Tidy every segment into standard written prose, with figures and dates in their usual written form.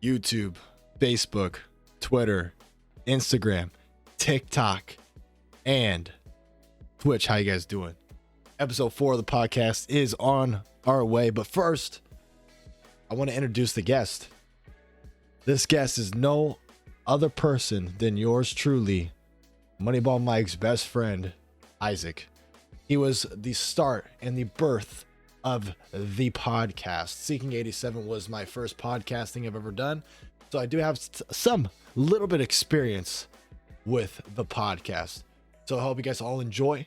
YouTube, Facebook, Twitter, Instagram, TikTok, and Twitch. How you guys doing? Episode 4 of the podcast is on our way, but first, I want to introduce the guest. This guest is no other person than yours truly, MoneyBallMike's best friend, Isaac. He was the start and the birth of the podcast. Seeking 87 was my first podcasting I've ever done, so I do have some little bit experience with the podcast. So I hope you guys all enjoy.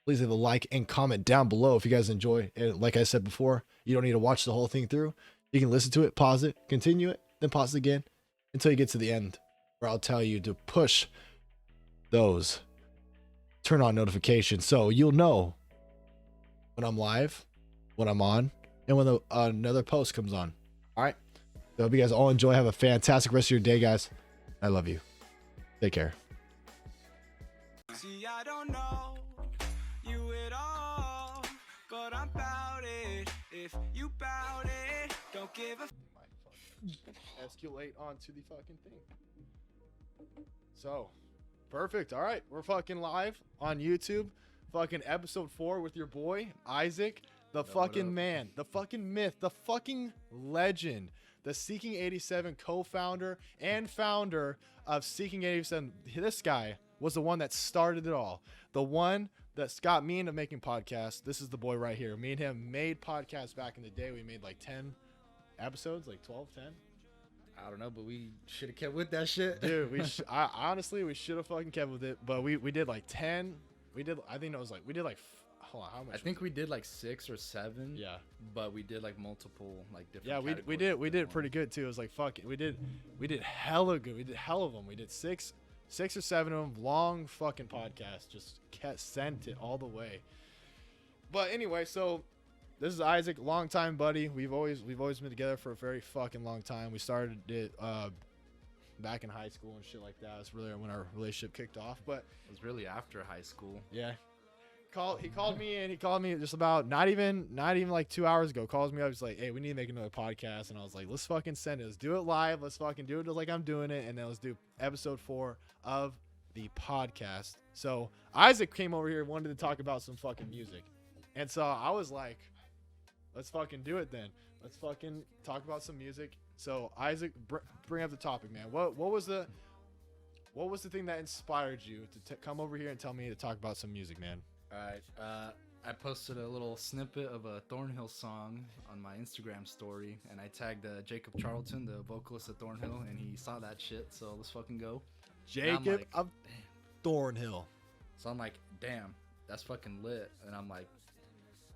Please leave a like and comment down below if you guys enjoy. And like I said before, you don't need to watch the whole thing through. You can listen to it, pause it, continue it, then pause it again until you get to the end, where I'll tell you to push those, turn on notifications so you'll know when I'm live, when I'm on, and when another post comes on. All right. So I hope you guys all enjoy. Have a fantastic rest of your day, guys. I love you. Take care. See, I don't know you at all, but I'm about it. If you about it, don't give a Escalate onto the fucking thing. So, perfect. All right, we're fucking live on YouTube. Fucking episode 4 with your boy Isaac, the fucking man, the fucking myth, the fucking legend, the Seeking 87 co-founder and founder of Seeking 87. This guy was the one that started it all. The one that got me into making podcasts. This is the boy right here. Me and him made podcasts back in the day. We made like 10 episodes, like 12, 10. I don't know, but we should have kept with that shit. Dude, I honestly, we should have fucking kept with it, but we did like 10. I think it was like, we did like, hold on, how much? I think we did like 6 or 7. Yeah. But we did like multiple, like different. Yeah, we did pretty good too. It was like, fuck it. We did hella good. We did hell of them. We did 6 or 7 of them, long fucking podcasts, just sent it all the way. But anyway, so this is Isaac, longtime buddy. We've always been together for a very fucking long time. We started it back in high school and shit like that. That's really when our relationship kicked off. But It was really after high school. yeah, he called me just about not even like 2 hours ago. Calls me up, he's like, hey, we need to make another podcast. And I was like, let's fucking send it. Let's do it live. Let's fucking do it just like I'm doing it. And then let's do episode 4 of the podcast. So Isaac came over here and wanted to talk about some fucking music. And so I was like, let's fucking do it then. Let's fucking talk about some music. So Isaac, bring up the topic, man. What was the thing that inspired you to come over here and tell me to talk about some music, man? All right. I posted a little snippet of a Thornhill song on my Instagram story, and I tagged Jacob Charlton, the vocalist of Thornhill, and he saw that shit. So let's fucking go. Jacob like, of Thornhill. So I'm like, damn, that's fucking lit. And I'm like,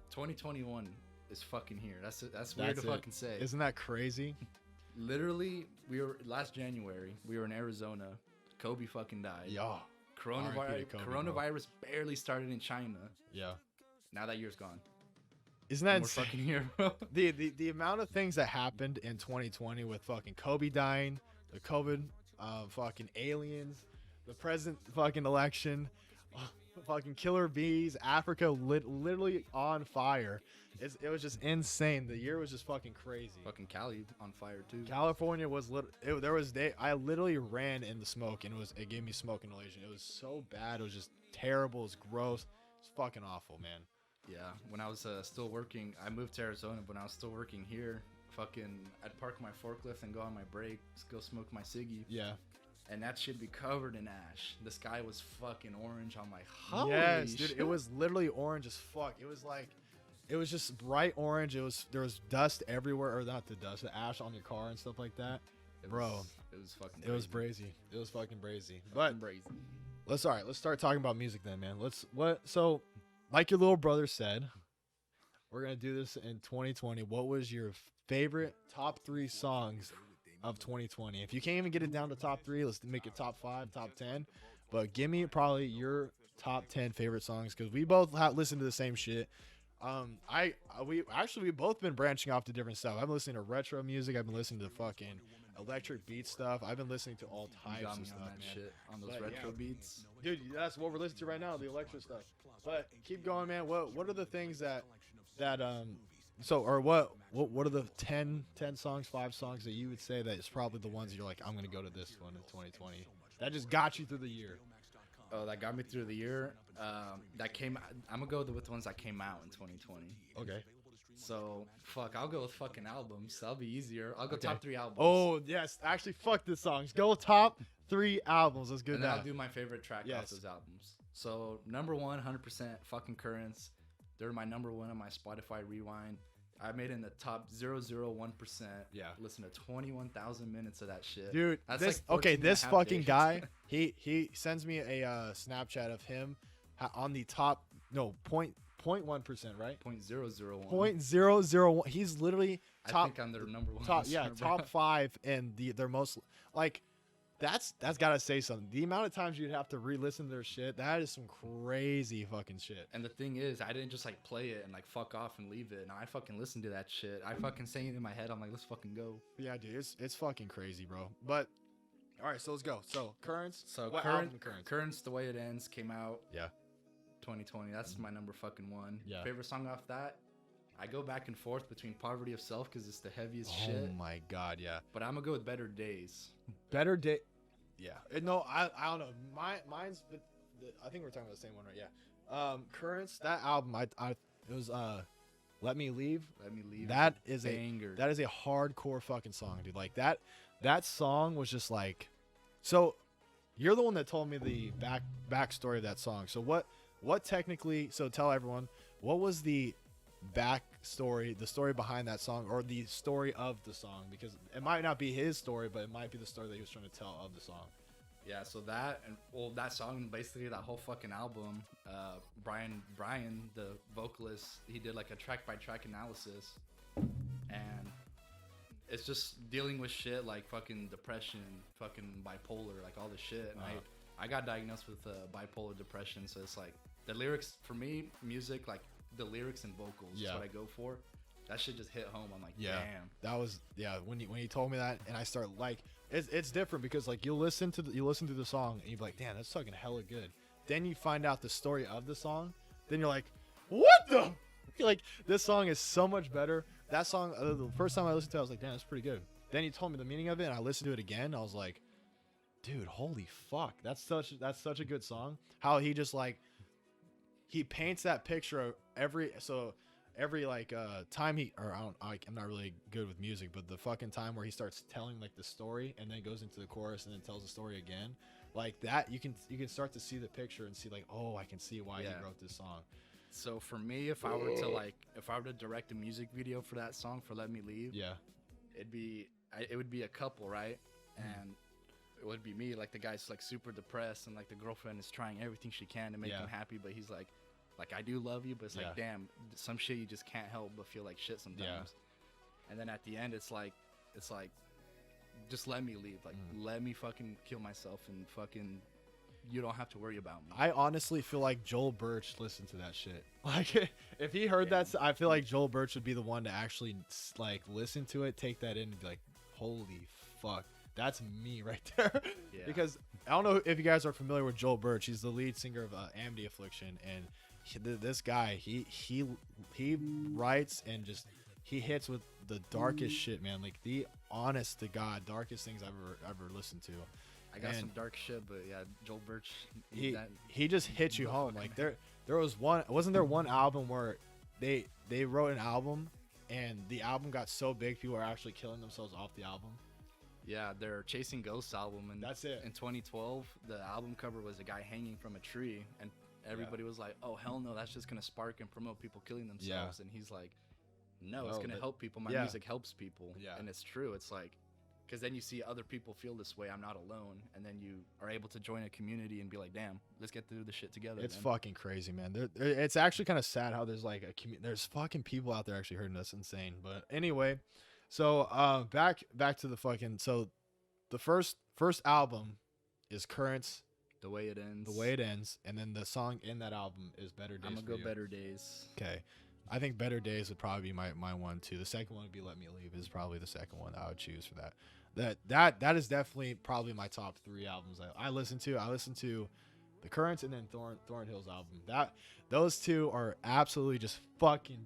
2021 is fucking here. That's weird to fucking say. Isn't that crazy? Literally, we were last January. We were in Arizona. Kobe fucking died. Yo. Coronavirus barely started in China. Yeah. Now that year's gone. Isn't that We're insane? fucking here, bro. The amount of things that happened in 2020 with fucking Kobe dying, the COVID, fucking aliens, the president fucking election, fucking killer bees, Africa literally on fire. It was just insane. The year was just fucking crazy. Fucking Cali on fire too. California was I literally ran in the smoke and it gave me smoke inhalation. It was so bad. It was just terrible. It was gross. It's fucking awful, man. Yeah, when I was still working, I moved to Arizona. But when I was still working here, I'd park my forklift and go on my break, go smoke my ciggy. Yeah. And that should be covered in ash. The sky was fucking orange. I'm like, holy yes, shit. dude. It was literally orange as fuck. It was just bright orange. There was dust everywhere, or not the dust, the ash on your car and stuff like that. It Bro, was fucking. it was brazy. It was fucking brazy. Fucking But brazy. let's start talking about music then, man. So like your little brother said, we're gonna do this in 2020. What was your favorite top 3 songs of 2020? If you can't even get it down to top 3, let's make it top 5, top 10. But give me probably your top 10 favorite songs, because we both listen to the same shit. We've both been branching off to different stuff. I've been listening to retro music. I've been listening to fucking electric beat stuff. I've been listening to all You got types me of stuff, on that man. shit, on those But, retro yeah. beats. Dude, that's what we're listening to right now, the electric stuff. But keep going, man. What are the things that So, or what are the 10 songs, 5 songs that you would say that is probably the ones you're like, I'm gonna go to this one in 2020 that just got you through the year? Oh, that got me through the year. That came. I'm gonna go with the ones that came out in 2020. Okay. So fuck, I'll go with fucking albums. That'll be easier. I'll go Okay. top 3 albums. Oh yes, actually, fuck the songs. Go top 3 albums. Let's go and then down. I'll do my favorite track off those albums. So number 1, 100% fucking Currents. They're my number 1 on my Spotify Rewind. I made it in the top 0.01%. Yeah. Listen to 21,000 minutes of that shit. Dude, That's this like 14 and a this half fucking days. guy, he sends me a Snapchat of him on the top 0.1%, right? 0.001. 0.001. He's literally I top think I'm their number 1. top listener, bro. top 5 and their most like that's gotta say something. The amount of times you'd have to re-listen to their shit, that is some crazy fucking shit. And the thing is, I didn't just like play it and like fuck off and leave it. No, I fucking listened to that shit. I fucking sang it in my head. I'm like, let's fucking go. Yeah, dude, it's fucking crazy, bro. But all right, so let's go. So Currents. So what album Currents? Currents, The Way It Ends came out Yeah. 2020. That's my number fucking 1. Yeah. Favorite song off that? I go back and forth between Poverty of Self because it's the heaviest shit. Oh my god, yeah. But I'm gonna go with Better Days. Better Day. Yeah. No, I don't know. Mine's. I think we're talking about the same one, right? Yeah. Currents. That album. It was Let Me Leave. Let Me Leave. That is banger. that is a hardcore fucking song, dude. Like that song was just like. So, you're the one that told me the backstory of that song. So what technically? So tell everyone what was the backstory, the story behind that song, or the story of the song, because it might not be his story, but it might be the story that he was trying to tell of the song. Yeah, so that song, basically that whole fucking album, Brian, the vocalist, he did like a track by track analysis, and it's just dealing with shit like fucking depression, fucking bipolar, like all this shit. And I got diagnosed with bipolar depression, so it's like the lyrics for me, music, like the lyrics and vocals is what I go for. That shit just hit home. I'm like, damn. That was when you told me that, and I start like it's different because like you listen to the song and you're like, damn, that's fucking hella good. Then you find out the story of the song, then you're like, what the like, this song is so much better. That song, the first time I listened to it, I was like, damn, that's pretty good. Then you told me the meaning of it, and I listened to it again. I was like, dude, holy fuck, that's such a good song. How he just like he paints that picture of every like time I'm not really good with music, but the fucking time where he starts telling like the story and then goes into the chorus and then tells the story again, like that, you can start to see the picture and see like, oh, I can see why he wrote this song. So for me, if I were to direct a music video for that song, for Let Me Leave, it would be a couple, right? And it would be me, like the guy's like super depressed, and like the girlfriend is trying everything she can to make him happy, but he's like I do love you, but it's like, damn, some shit you just can't help but feel like shit sometimes. And then at the end, it's like just let me leave, like let me fucking kill myself, and fucking you don't have to worry about me. I honestly feel like Joel Birch listened to that shit. Like if he heard that, I feel like Joel Birch would be the one to actually like listen to it, take that in, and be like, holy fuck, that's me right there. Because I don't know if you guys are familiar with Joel Birch. He's the lead singer of Amity Affliction, and this guy, he writes and just he hits with the darkest shit, man. Like the honest to God darkest things I've ever listened to. I got some dark shit, but yeah, Joel Birch. He just hits you home. Like there was wasn't there one album where they wrote an album and the album got so big people are actually killing themselves off the album. Yeah, their Chasing Ghosts album, and that's it. In 2012, the album cover was a guy hanging from a tree, and everybody was like, "Oh hell no, that's just gonna spark and promote people killing themselves." And he's like, "No, it's gonna help people. My music helps people." And it's true. It's like, because then you see other people feel this way. I'm not alone, and then you are able to join a community and be like, "Damn, let's get through this shit together." It's fucking crazy, man. It's actually kind of sad how there's like there's fucking people out there actually hurting us. Insane. But anyway, so back to the fucking the first album is Currents. The Way It Ends. The Way It Ends, and then the song in that album is Better Days. I'm gonna go Better Days. Okay, I think Better Days would probably be my one too. The second one would be Let Me Leave. Is probably the second one I would choose for that. That is definitely probably my top 3 albums I listen to. I listen to the Currents and then Thornhill's album. Those two are absolutely just fucking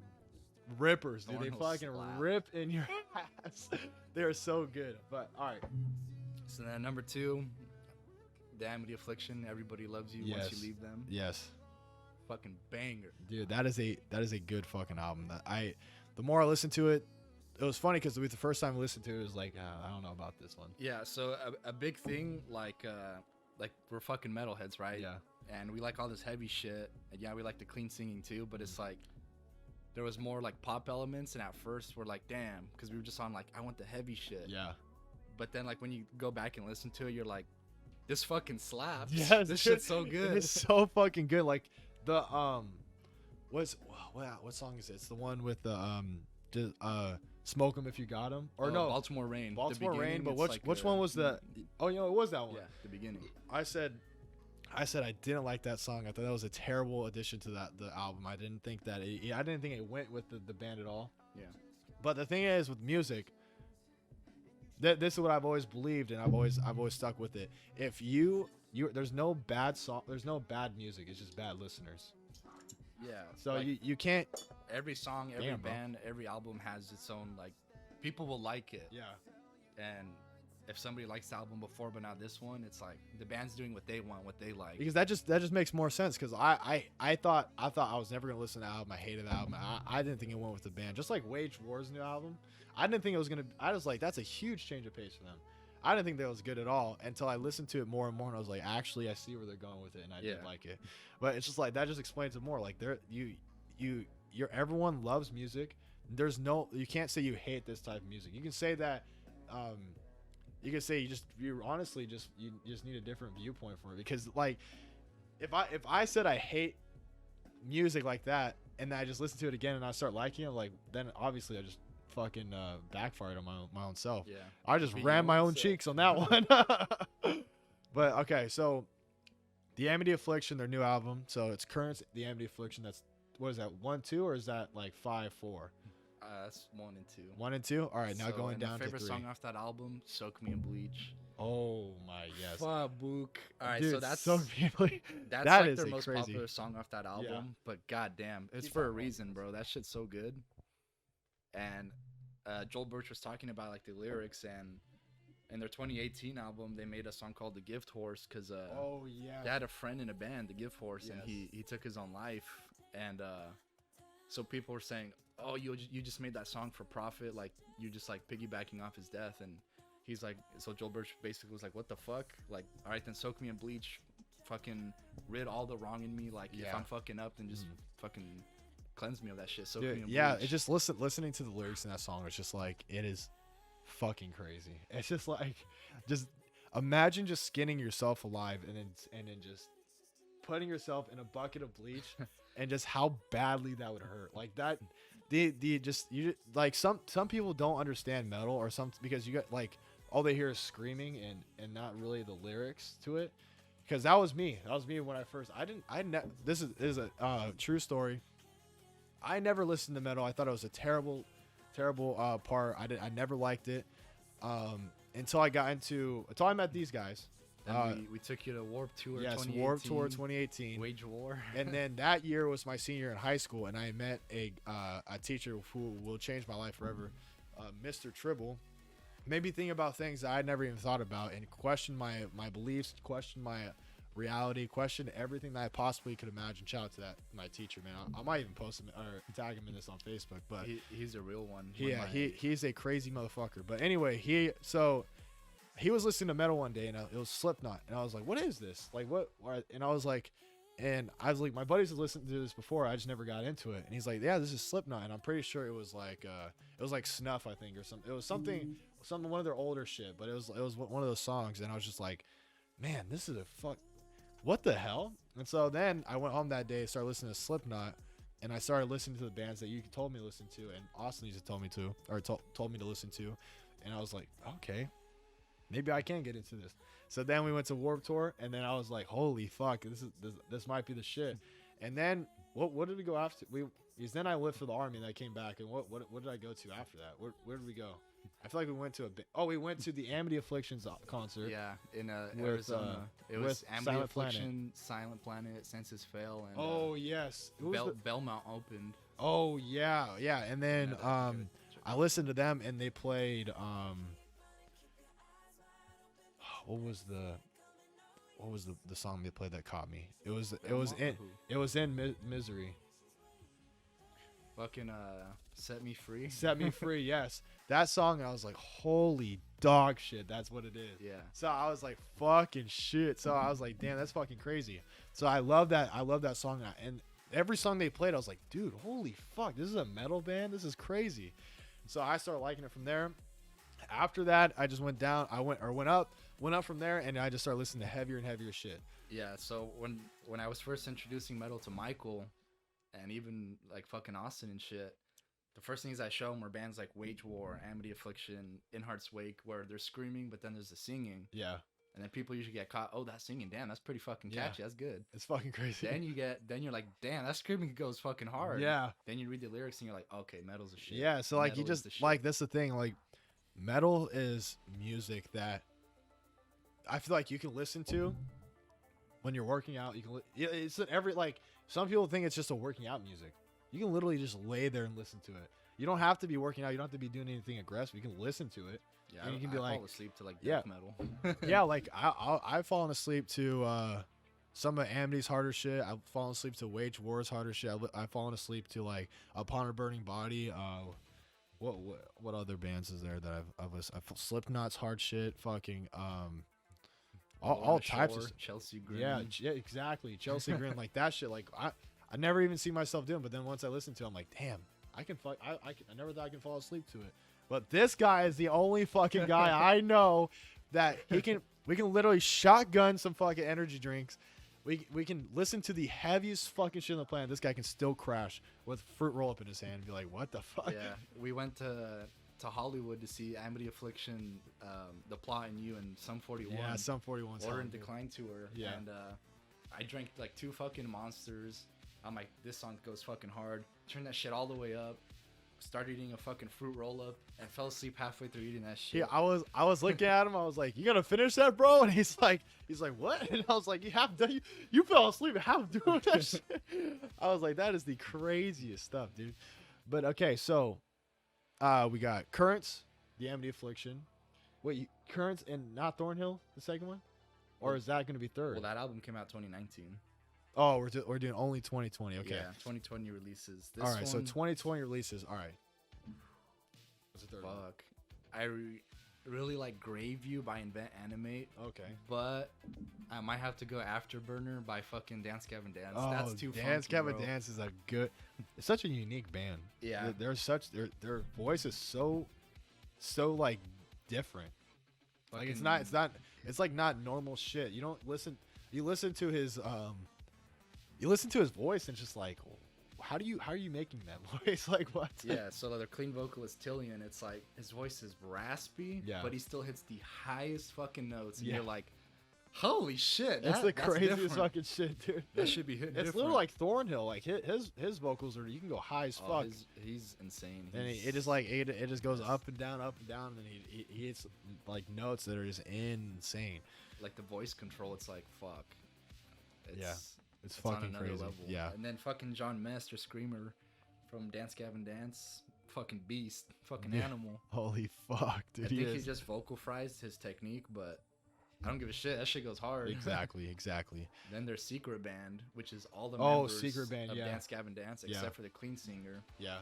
rippers, dude. They Thorn fucking slap. rip in your ass. They are so good. But all right. So then number 2, Damn the Affliction. Everybody Loves You Once You Leave Them. Yes. Fucking banger. Dude, that is a good fucking album. The more I listened to it, it was funny because the first time I listened to it, it was like, I don't know about this one. Yeah, so a big thing, like we're fucking metalheads, right? Yeah. And we like all this heavy shit. And yeah, we like the clean singing too, but it's like, there was more like pop elements, and at first we're like, damn, because we were just on like, I want the heavy shit. Yeah. But then like when you go back and listen to it, you're like, this fucking slaps. Yes, This shit's so good. It's so fucking good. Like the what song is it? It's the one with the Smoke 'Em If You Got 'Em, or no, Baltimore Rain. Baltimore The Rain. beginning, But it's which like one was the? Oh, it was that one. Yeah, the beginning. I said I didn't like that song. I thought that was a terrible addition to the album. I didn't think that I didn't think it went with the band at all. Yeah. But the thing is with music, this is what I've always believed, and I've always stuck with it. If you there's no bad song, there's no bad music. It's just bad listeners. Yeah. So like, you can't. every song, every Damn, bro. band, every album has its own, like, people will like it. Yeah. And if somebody likes the album before but not this one, it's like the band's doing what they want, what they like. Because that just makes more sense. Because I thought I was never gonna listen to the album. I hated the album. I didn't think it went with the band. Just like Wage War's new album, I didn't think it was gonna. I was like, that's a huge change of pace for them. I didn't think that was good at all until I listened to it more and more, and I was like, actually, I see where they're going with it, and I did like it. But it's just like that just explains it more. Like everyone loves music. You can't say you hate this type of music. You can say that. You can say you honestly just need a different viewpoint for it, because like if I said I hate music like that and then I just listen to it again and I start liking it, like then obviously I just fucking backfired on my own self. Yeah. I just ran my own cheeks on that one. But okay, so the Amity Affliction, their new album. So it's current the Amity Affliction. That's what is that 1, 2, or is that like 5, 4? That's 1 and 2. 1 and 2. All right, now So, going and down my favorite to 3. song off that album, "Soak Me in Bleach." Oh my yes. Fuck, book. All right, Dude, so that's so beautifully. that's that like is their a most crazy. popular song off that album. Yeah. But goddamn, it's Keep for a on reason, bro. That shit's so good. And Joel Birch was talking about like the lyrics, and in their 2018 album, they made a song called "The Gift Horse" because Oh yeah. they had a friend in a band, the Gift Horse, and Yes. he took his own life, and so people were saying, oh, you just made that song for profit, like you just like piggybacking off his death. And he's like, so Joel Birch basically was like, what the fuck, like, all right, then soak me in bleach, fucking rid all the wrong in me, like if Yeah. I'm fucking up, then just fucking cleanse me of that shit. Soak Dude, me in yeah, bleach. it's just listening to the lyrics in that song. It's just like it is fucking crazy. It's just like just imagine just skinning yourself alive and then just putting yourself in a bucket of bleach and just how badly that would hurt. Like that, some people don't understand metal or some because you got like all they hear is screaming and not really the lyrics to it. Because that was me. That was me when this is a true story. I never listened to metal. I thought it was a terrible part. I never liked it until I met these guys. And we took you to Warped Tour. Yes, 2018, Warped Tour 2018. Wage War. And then that year was my senior in high school, and I met a teacher who will change my life forever, Mr. Tribble. Made me think about things that I never even thought about and question my beliefs, question my reality, question everything that I possibly could imagine. Shout out to my teacher, man. I might even post him or tag him in this on Facebook. But He's a real one. yeah, he's a crazy motherfucker. But anyway, he was listening to metal one day, and it was Slipknot, and I was like, "What is this? Like, what?" And I was like, my buddies had listened to this before. I just never got into it. And he's like, "Yeah, this is Slipknot," and I'm pretty sure it was like Snuff, I think, or something. It was something one of their older shit, but it was one of those songs, and I was just like, "Man, this is what the hell?" And so then I went home that day, started listening to Slipknot, and I started listening to the bands that you told me to listen to, and Austin used to told me to listen to, and I was like, okay. Maybe I can get into this. So then we went to Warped Tour, and then I was like, "Holy fuck, this might be the shit." And then what did we go after? Because then I lived for the Army, and I came back. And what did I go to after that? Where did we go? I feel like we went to we went to the Amity Afflictions concert. Yeah, in with, Arizona. It was with Amity Silent Planet. Affliction, Silent Planet, Senses Fail, and Oh yes, Belmont opened. Oh yeah, yeah. And then Yeah, that's good. I listened to them and they played what was the song they played that caught me? It was in Misery. Fucking Set Me Free. Set Me Free, yes. That song, I was like, holy dog shit, that's what it is. Yeah. So I was like, fucking shit. So I was like, damn, that's fucking crazy. So I love that song. And every song they played, I was like, dude, holy fuck, this is a metal band? This is crazy. So I started liking it from there. After that, I just went down. I went up from there, and I just started listening to heavier and heavier shit. Yeah, so when I was first introducing metal to Michael, and even like fucking Austin and shit, the first things I show him were bands like Wage War, Amity Affliction, In Heart's Wake, where they're screaming, but then there's the singing. Yeah. And then people usually get caught. Oh, that singing, damn, that's pretty fucking catchy. That's good. It's fucking crazy. Then you're like, damn, that screaming goes fucking hard. Yeah. Then you read the lyrics and you're like, okay, metal's a shit. Yeah. So like Metal you is just the shit. like that's the thing. Like metal is music that I feel like you can listen to when you're working out. You can. It's every like some people think it's just a working out music. You can literally just lay there and listen to it. You don't have to be working out. You don't have to be doing anything aggressive. You can listen to it. Yeah, and you can I be like, fall asleep to like yeah. death metal. Yeah, like I've fallen asleep to some of Amity's harder shit. I've fallen asleep to Wage War's harder shit. I've fallen asleep to like Upon a Burning Body. What other bands is there that I've listened? Slipknot's hard shit. Fucking all types of Chelsea Green. yeah, exactly. Chelsea Green, like that shit. Like I never even see myself doing, but then once I listen to it, I'm like, damn, I never thought I could fall asleep to it. But this guy is the only fucking guy I know that we can literally shotgun some fucking energy drinks. We can listen to the heaviest fucking shit on the planet. This guy can still crash with fruit roll up in his hand and be like, what the fuck? Yeah, we went to Hollywood to see Amity Affliction, The Plot and You, and Sum 41. Yeah, Sum 41. Order and Decline tour. Yeah. And I drank like 2 fucking monsters. I'm like, this song goes fucking hard. Turned that shit all the way up. Started eating a fucking fruit roll up and fell asleep halfway through eating that shit. Yeah, I was looking at him. I was like, "You gonna finish that, bro?" And he's like, "What?" And I was like, you fell asleep half doing that shit." I was like, "That is the craziest stuff, dude." But okay, so we got Currents, the Amity Affliction. Wait, Currents and not Thornhill, the second one, or is that gonna be third? Well, that album came out 2019. Oh, we're doing only 2020. Okay. Yeah, 2020 releases. This all right, so one, 2020 releases. All right. What's the third one? fuck. I really like Graveview by Invent Animate. Okay. But I might have to go Afterburner by fucking Dance Gavin Dance. Oh, That's too Dance funky, Gavin bro. Dance is a good. It's such a unique band. Yeah. They're such their voice is so like different. Like it's like not normal shit. You don't listen. You listen to his voice and it's just like, how are you making that voice? Like what? Yeah, so their clean vocalist Tillian, it's like his voice is raspy, Yeah. but he still hits the highest fucking notes, and Yeah. you're like, holy shit, It's the that's craziest different. fucking shit, dude. That should be hitting. It's different. literally like Thornhill. Like his vocals are, you can go high as fuck. He's insane. And it just like it just goes up and down, and he hits like notes that are just insane. like the voice control. It's like fuck. It's on fucking another crazy. level. Yeah. And then fucking John Master Screamer from Dance Gavin Dance, fucking beast, fucking Yeah. animal. Holy fuck, dude. I think he is. just vocal fries his technique, but I don't give a shit. That shit goes hard. Exactly. Then there's Secret Band, which is all the Oh, members Secret Band, of yeah. Dance Gavin Dance Yeah. except for the clean singer. Yeah.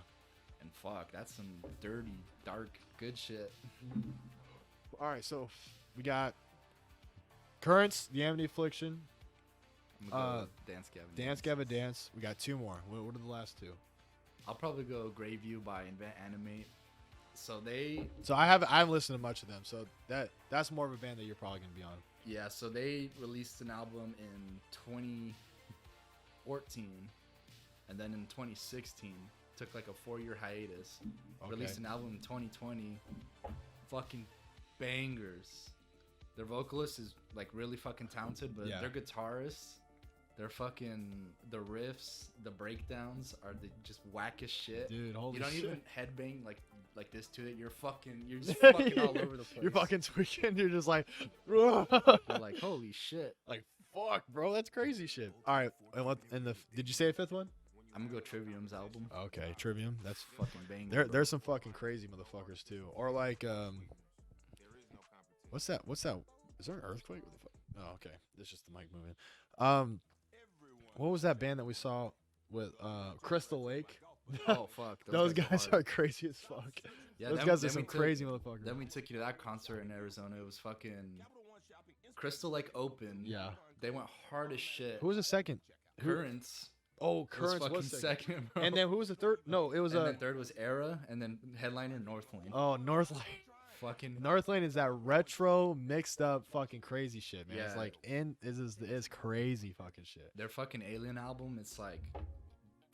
And fuck, that's some dirty, dark, good shit. All right, so we got Currents, the Amity Affliction, I'm gonna go with Dance Gavin Dance Gavin Dance. We got 2 more. What are the last 2? I'll probably go Graveview by Invent Animate. So I haven't listened to much of them, so that's more of a band that you're probably gonna be on. yeah, so they released an album in 2014, and then in 2016 took like a 4-year hiatus. Okay. Released an album in 2020. Fucking bangers. Their vocalist is like really fucking talented, but Yeah. their guitarists, the riffs, the breakdowns are just whack as shit. Dude, holy You don't shit. even headbang like this to it. You're just fucking all over the place. You're fucking tweaking. You're just like, You're like, holy shit. like fuck, bro. That's crazy shit. All right, did you say a 5th one? I'm gonna go Trivium's album. Okay, Trivium. That's Fucking banger. there's some fucking crazy motherfuckers too. Or like what's that? Is there an earthquake? What the fuck? Oh, okay. It's just the mic moving. What was that band that we saw with Crystal Lake? Oh fuck. Those guys are crazy as fuck. Yeah, Those guys are some crazy motherfuckers. Then we took you to that concert in Arizona. It was fucking Crystal Lake open. Yeah. They went hard as shit. Who was the second? Currents. Oh, Currents was fucking was second. bro. And then who was the third? No, it was and then third was Era, and then headliner Northlane. Oh, Northlane. Fucking Northlane is that retro mixed up fucking crazy shit, man. It's Yeah. like it's crazy fucking shit. their fucking Alien album. It's like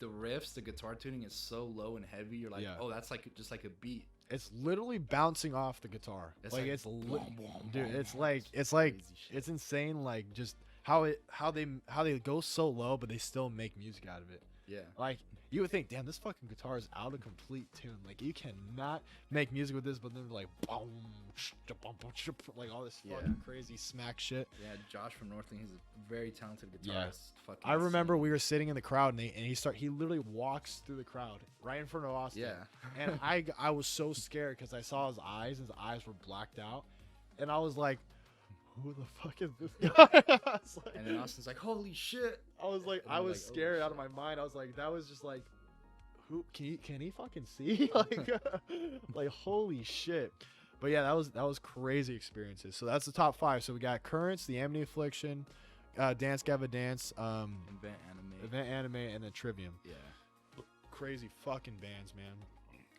the riffs, the guitar tuning is so low and heavy. You're like, Yeah. oh, that's like just like a beat. It's literally bouncing off the guitar. It's Like like it's boom, boom, dude, boom, it's boom. like It's crazy shit. it's insane like just how they go so low but they still make music out of it. Yeah. Like you would think, damn, this fucking guitar is out of complete tune. Like you cannot make music with this, but then like boom, like all this fucking crazy smack shit. Yeah, Josh from Northland, he's a very talented guitarist. Yeah. Fucking I remember insane. we were sitting in the crowd and he literally walks through the crowd right in front of Austin. Yeah. And I was so scared because I saw his eyes. His eyes were blacked out, and I was like, "Who the fuck is this guy?" I was like, And then Austin's like, holy shit. I was like, And I we're was like, oh, scared out of shit. my mind. I was like, that was just like, who can he fucking see? like holy shit. But yeah, that was crazy experiences. So that's the top 5. So we got Currents, The Amity Affliction, Dance Gavin Dance, Event Anime, and then Trivium. Yeah. Crazy fucking bands, man.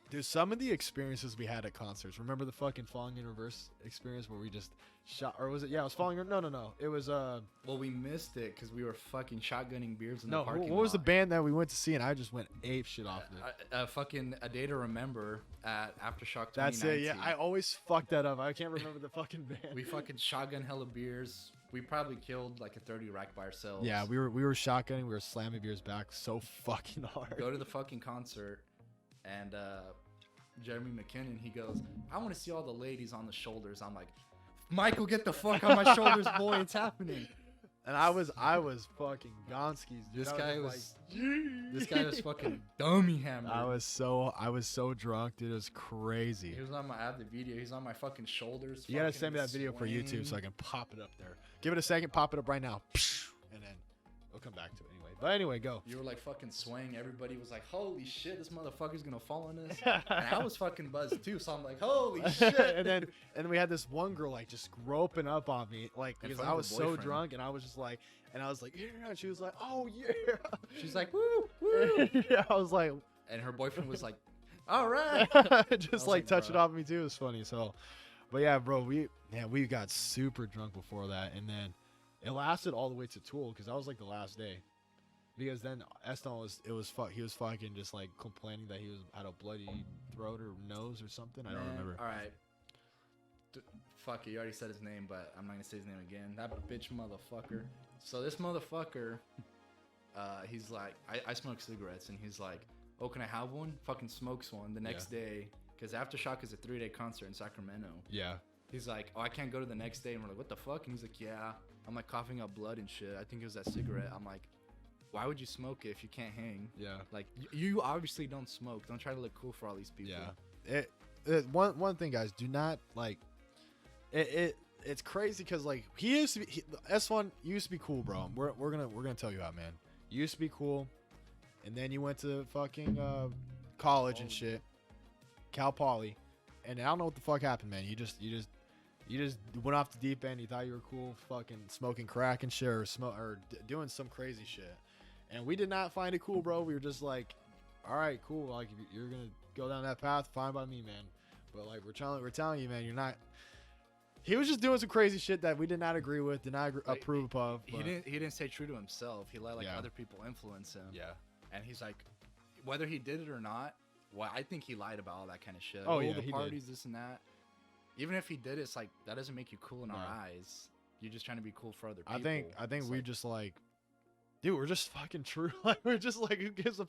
Dude, some of the experiences we had at concerts. Remember the fucking Falling in Reverse experience where we just shot, or was it? Yeah, it was Falling. No. It was Well, we missed it because we were fucking shotgunning beers in no. the parking What was the lot. band that we went to see and I just went ape shit off it? Fucking A Day to Remember at Aftershock 2019. That's it. Yeah, I always fuck that up. I can't remember the fucking band. We fucking shotgun hella beers. We probably killed like a 30 rack by ourselves. Yeah, we were shotgunning. We were slamming beers back so fucking hard. Go to the fucking concert, and Jeremy McKinnon, he goes, I want to see all the ladies on the shoulders. I'm like, Michael, get the fuck on my shoulders, boy. It's happening. And I was fucking Gonskis, dude. This I guy just was like, this guy was fucking dummy hammered. I was so drunk, dude. It was crazy. He was on my I have the video. He's on my fucking shoulders. You gotta fucking send me that video for YouTube swaying. so I can pop it up there. Give it a second, pop it up right now, and then we'll come back to it anyway. But anyway, go. You were like fucking swaying. Everybody was like, holy shit, this motherfucker's gonna fall on us. And I was fucking buzzed too, so I'm like, holy shit. and then we had this one girl like just groping up on me, like In because front I of her was so boyfriend. drunk and I was just like, and I was like, yeah, and she was like, oh yeah. She's like, woo, woo. Yeah, I was like, And her boyfriend was like, all right. just was like like, touching bro. off me too. It was funny. So, but yeah, bro, we got super drunk before that, and then it lasted all the way to Tool because that was like the last day. Because then Eston he was fucking just like complaining that he had a bloody throat or nose or something. I don't remember. All right. Fuck it, you already said his name, but I'm not gonna say his name again. That bitch motherfucker. So this motherfucker, he's like, I smoke cigarettes, and he's like, oh, can I have one? Fucking smokes one the next day, because Aftershock is a 3-day concert in Sacramento. Yeah. He's like, oh, I can't go to the next day, and we're like, what the fuck? And he's like, yeah. I'm like coughing up blood and shit. I think it was that cigarette. I'm like, why would you smoke it if you can't hang? Yeah. Like, you obviously don't smoke. Don't try to look cool for all these people. Yeah. One thing, guys, do not like it's crazy because like he used to be S1 used to be cool, bro. We're gonna tell you out, man. You used to be cool, and then you went to fucking college and shit, Cal Poly, and I don't know what the fuck happened, man. You just went off the deep end. You thought you were cool, fucking smoking crack and shit, or doing some crazy shit, and we did not find it cool, bro. We were just like, all right, cool. Like if you're gonna go down that path, fine by me, man. But like we're telling you, man, you're not. He was just doing some crazy shit that we did not agree with, did not approve of. He didn't stay true to himself. He let Yeah. other people influence him. Yeah. And he's like, whether he did it or not, well, I think he lied about all that kind of shit. Oh, yeah, the he did. parties, this and that. Even if he did, it's like that doesn't make you cool in our No. eyes. You're just trying to be cool for other people. I think It's we like, just like, dude, we're just fucking true. Like we're just like, who gives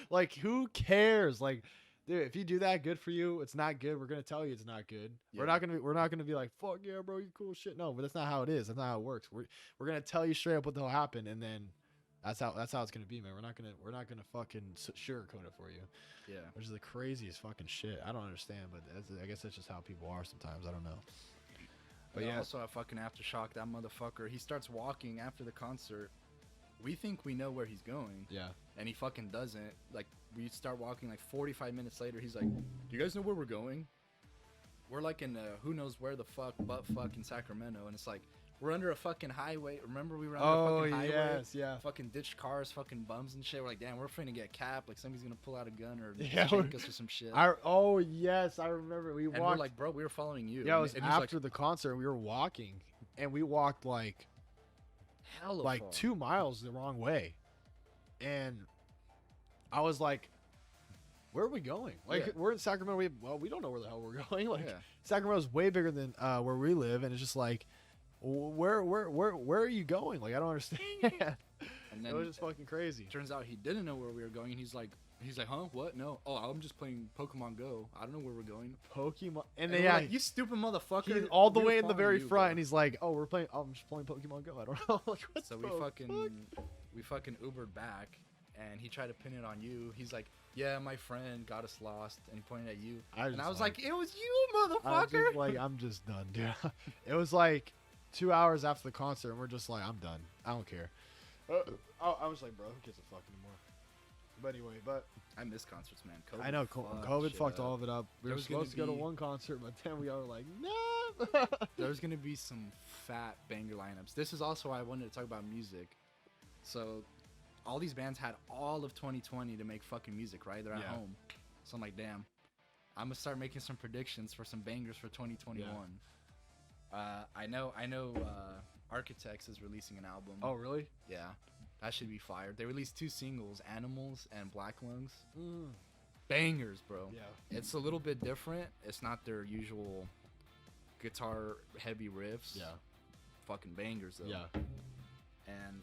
like who cares? Like, dude, if you do that, good for you. It's not good. We're gonna tell you it's not good. We're Yeah. not gonna be like, fuck yeah, bro, you cool shit. No, but that's not how it is. That's not how it works. We're gonna tell you straight up what will happen, and then That's how it's gonna be, man. We're not gonna fucking sugarcoat it for you. Yeah. Which is the craziest fucking shit. I don't understand, but I guess that's just how people are sometimes. I don't know. But yeah. Also at fucking Aftershock, that motherfucker, he starts walking after the concert. We think we know where he's going. Yeah. And he fucking doesn't. Like, we start walking like 45 minutes later. He's like, do you guys know where we're going? We're like in who knows where the fuck, butt fuck in Sacramento. And it's like, we're under a fucking highway. Remember we were under a fucking highway? Yes, yeah. Fucking ditched cars, fucking bums and shit. We're like, damn, we're finna get capped. Like, somebody's gonna pull out a gun or shank us or some shit. Oh, yes, I remember. We walked. We're like, bro, we were following you. Yeah, it was after the concert. We were walking, and we walked like hella like far. 2 miles the wrong way. And I was like, where are we going? Like, we're in Sacramento. We don't know where the hell we're going. Like, Sacramento's way bigger than where we live, and it's just like, where are you going? Like, I don't understand. And then it was just fucking crazy. Turns out he didn't know where we were going, and he's like, huh? What? No. Oh, I'm just playing Pokemon Go. I don't know where we're going. Pokemon. And then, like, you stupid motherfucker. He's all the way in the very front, and he's like, oh, I'm just playing Pokemon Go. I don't know. Like, what so the we fucking Ubered back, and he tried to pin it on you. He's like, yeah, my friend got us lost, and he pointed at you. I was like, it was you, motherfucker. I'm just done, dude. It was like 2 hours after the concert, and we're just like, I'm done. I don't care. I was like, bro, who gives a fuck anymore? But anyway, I miss concerts, man. I know COVID fucked all of it up. We were supposed to go to one concert, but then we all were like, no. There's gonna be some fat banger lineups. This is also why I wanted to talk about music. So, all these bands had all of 2020 to make fucking music, right? They're at home. So I'm like, damn, I'm gonna start making some predictions for some bangers for 2021. I know. Architects is releasing an album. Oh, really? Yeah. That should be fired. They released 2 singles, Animals and Black Lungs. Bangers, bro. Yeah. It's a little bit different. It's not their usual guitar heavy riffs. Yeah. Fucking bangers, though. Yeah. And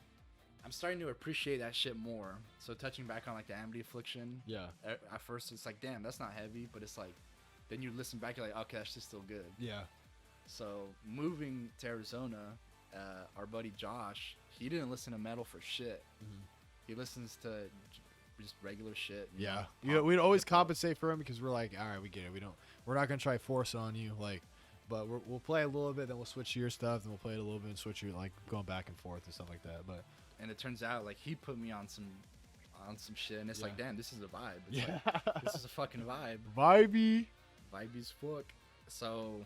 I'm starting to appreciate that shit more. So touching back on like the Amity Affliction. Yeah. At first it's like, damn, that's not heavy. But it's like, then you listen back, you're like, okay, that's just still good. Yeah. So moving to Arizona, our buddy Josh, he didn't listen to metal for shit. He listens to just regular shit. Yeah. We'd always compensate for him because we're like, all right, we get it. We're not gonna try to force it on you, like, but we'll play a little bit, then we'll switch to your stuff, then we'll play it a little bit and switch you, like, going back and forth and stuff like that. But it turns out like he put me on some shit, and it's like, damn, this is a vibe. It's yeah. like, this is a fucking vibe. Vibey's fuck. So.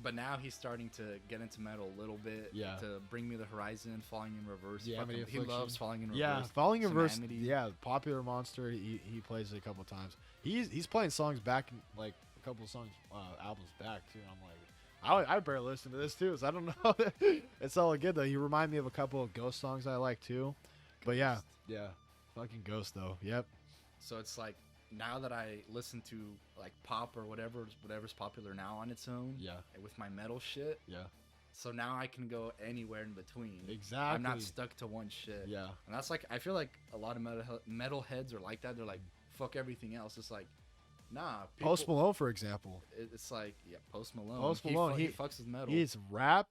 But now he's starting to get into metal a little bit. Yeah. To Bring Me the Horizon, Falling in Reverse. Yeah, he loves Falling in Reverse. Yeah, Falling in Reverse. Yeah, Popular Monster. He plays it a couple of times. He's playing songs back, like a couple of songs, albums back too. And I'm like, I barely listen to this too, so I don't know. It's all good though. You remind me of a couple of Ghost songs I like too. But yeah, fucking Ghost though. Yep. So it's like, now that I listen to like pop or whatever's popular now on its own, with my metal shit, so now I can go anywhere in between. Exactly. I'm not stuck to one shit. Yeah. And that's like, I feel like a lot of metal heads are like that. They're like, fuck everything else. It's like, nah. Post Malone, for example. It's like, Post Malone. He fucks with metal. He's rap,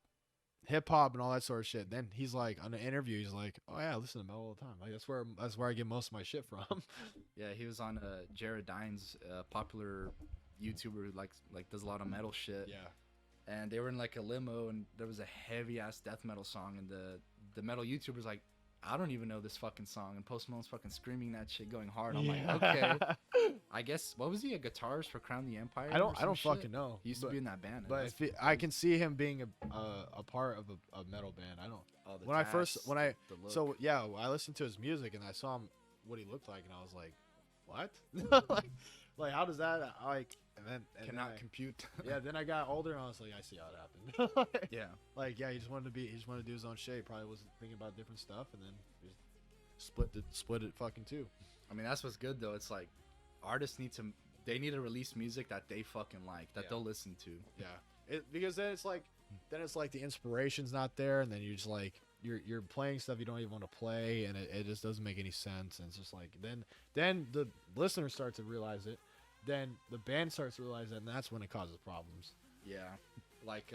hip hop, and all that sort of shit. Then he's like, on an interview, he's like, oh yeah, I listen to metal all the time. Like that's where I get most of my shit from. Yeah, he was on Jared Dines, popular YouTuber who like does a lot of metal shit. Yeah. And they were in like a limo, and there was a heavy ass death metal song, and the metal YouTuber's like, I don't even know this fucking song, and Post Malone's fucking screaming that shit, going hard. I'm like, okay. I guess, what was he, a guitarist for Crown the Empire? I don't fucking know. He used to be in that band. But I can see him being a part of a metal band. I don't. I listened to his music and I saw him, what he looked like, and I was like, what? like how does that cannot compute. Yeah, then I got older and I was like, I see how it happened. Yeah. Like, yeah, he just wanted to do his own shit. He probably wasn't thinking about different stuff, and then just split it fucking too. I mean, that's what's good though. It's like artists need to release music that they fucking like, that they'll listen to. Yeah. Because then it's like the inspiration's not there, and then you're just like you're playing stuff you don't even want to play, and it just doesn't make any sense. And it's just like then the listener starts to realize it, then the band starts to realize it, and that's when it causes problems. Yeah, like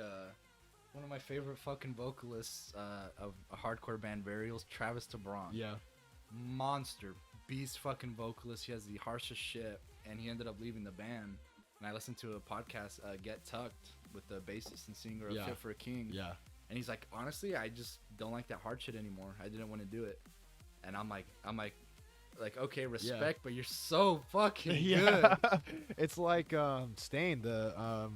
one of my favorite fucking vocalists of a hardcore band, Burials, Travis Tabron. Yeah, monster, beast fucking vocalist. He has the harshest shit, and he ended up leaving the band. And I listened to a podcast, Get Tucked, with the bassist and singer of Fit for a King. Yeah. And he's like, honestly, I just don't like that hard shit anymore. I didn't want to do it. And I'm like, okay, respect, but you're so fucking good. It's like Stain, the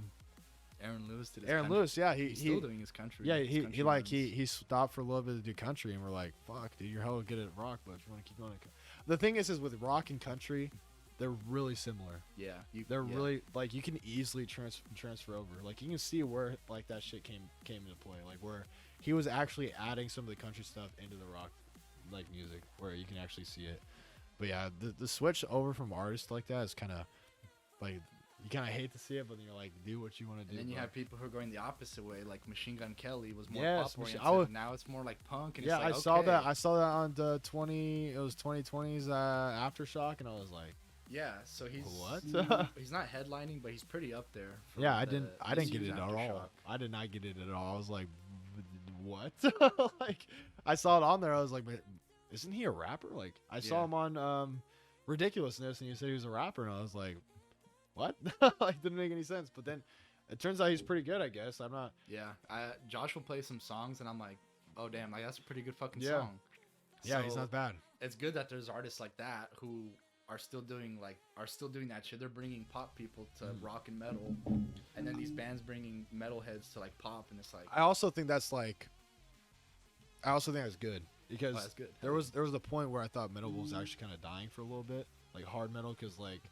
Aaron Lewis did his Aaron country. Lewis, yeah, he's still doing his country. Yeah, his country he stopped for a little bit to do country, and we're like, fuck, dude, you're hella good at rock, but if you want to keep going, the thing is with rock and country, they're really similar. Yeah, they're really like you can easily transfer over. Like you can see where like that shit came into play, like where he was actually adding some of the country stuff into the rock like music, where you can actually see it. But yeah, the switch over from artists like that is kind of like you kind of hate to see it, but then you're like, do what you want to do. And then you have people who are going the opposite way, like Machine Gun Kelly was more Yes, pop oriented. Now it's more like punk. And yeah, it's like, I saw that on the 2020's Aftershock, and I was like, yeah. So he's what? He's not headlining, but he's pretty up there. Yeah, I didn't get it at all. I did not get it at all. I was like, what? Like I saw it on there. I was like, but isn't he a rapper? Like I saw him on Ridiculousness, and you said he was a rapper, and I was like, what? Like didn't make any sense. But then it turns out he's pretty good, I guess. I'm not. Yeah, Josh will play some songs, and I'm like, oh damn, like that's a pretty good fucking song. Yeah, so he's not bad. It's good that there's artists like that who are still doing that shit. They're bringing pop people to rock and metal, and then these bands bringing metalheads to like pop, and it's like. I also think that's good because that's good. there was a point where I thought metal was actually kind of dying for a little bit, like hard metal, because like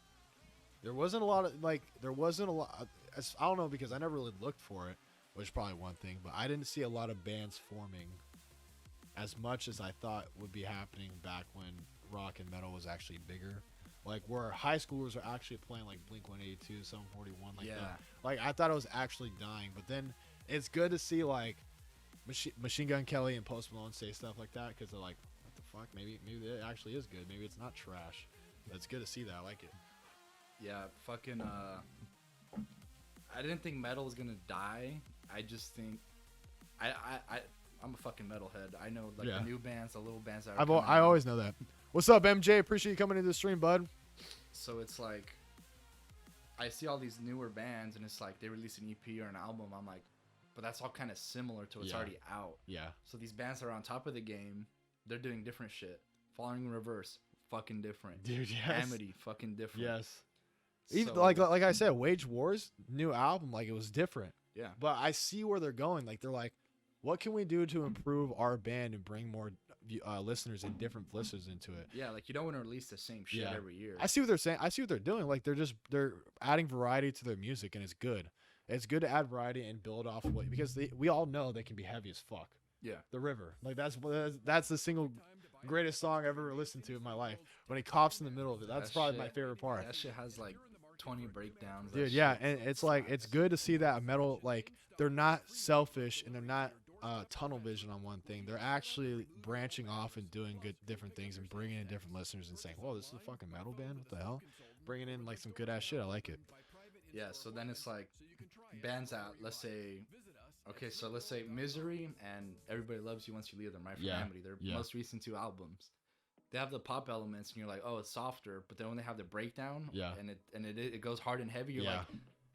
there wasn't a lot. I don't know, because I never really looked for it, which is probably one thing, but I didn't see a lot of bands forming as much as I thought would be happening back when rock and metal was actually bigger. Like where high schoolers are actually playing like Blink-182, Sum 41, like that. Like I thought it was actually dying, but then it's good to see like Machine Gun Kelly and Post Malone say stuff like that, because they're like, what the fuck? Maybe it actually is good. Maybe it's not trash. But it's good to see that. I like it. Yeah, fucking. I didn't think metal was gonna die. I just think, I'm a fucking metalhead. I know like the new bands, the little bands that are. I always know that. What's up, MJ? Appreciate you coming into the stream, bud. So it's like, I see all these newer bands, and it's like they release an EP or an album. I'm like, but that's all kind of similar to what's already out. Yeah. So these bands that are on top of the game, they're doing different shit. Falling in Reverse, fucking different. Dude, yes. Amity, fucking different. Yes. Even, like I said, Wage Wars new album, like it was different. Yeah. But I see where they're going. Like they're like, what can we do to improve our band and bring more listeners and different listeners into it? Yeah, like you don't want to release the same shit every year. I see what they're saying. I see what they're doing. Like they're adding variety to their music, and it's good. It's good to add variety and build off of because we all know they can be heavy as fuck. Yeah. The River, like that's the single greatest song I've ever listened to in my life. When he coughs in the middle of it, that's probably my favorite part. That shit has like 20 breakdowns. Dude, yeah, and it's like it's good to see that metal, like they're not selfish and they're not tunnel vision on one thing. They're actually branching off and doing good different things and bringing in different listeners and saying, whoa, this is a fucking metal band, what the hell? Bringing in like some good ass shit. I like it. Yeah, so then it's like bands out, let's say Misery and Everybody Loves You Once You Leave Them, right? From Amity, their most recent 2 albums. They have the pop elements, and you're like, oh, it's softer. But then when they have the breakdown, and it goes hard and heavy, you're like,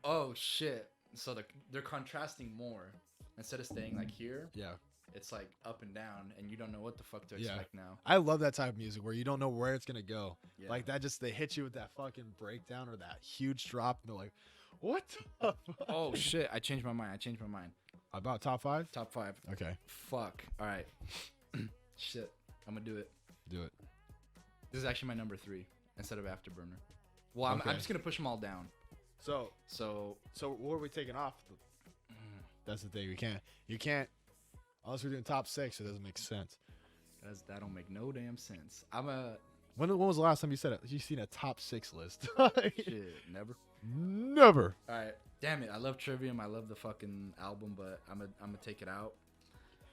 oh shit. So they're contrasting more instead of staying like here. Yeah, it's like up and down, and you don't know what the fuck to expect now. I love that type of music where you don't know where it's gonna go. Yeah. Like that, just they hit you with that fucking breakdown or that huge drop, and they're like, what? Oh shit! I changed my mind. About top 5? Top 5. Okay. Fuck. All right. Shit. I'm gonna do it. Do it. This is actually my number 3 instead of Afterburner. Well, I'm just gonna push them all down. So what are we taking off? That's the thing. You can't unless we're doing top 6. It doesn't make sense. That don't make no damn sense. When was the last time you seen a top 6 list? Shit, never. All right. Damn it. I love Trivium. I love the fucking album, but I'm gonna take it out.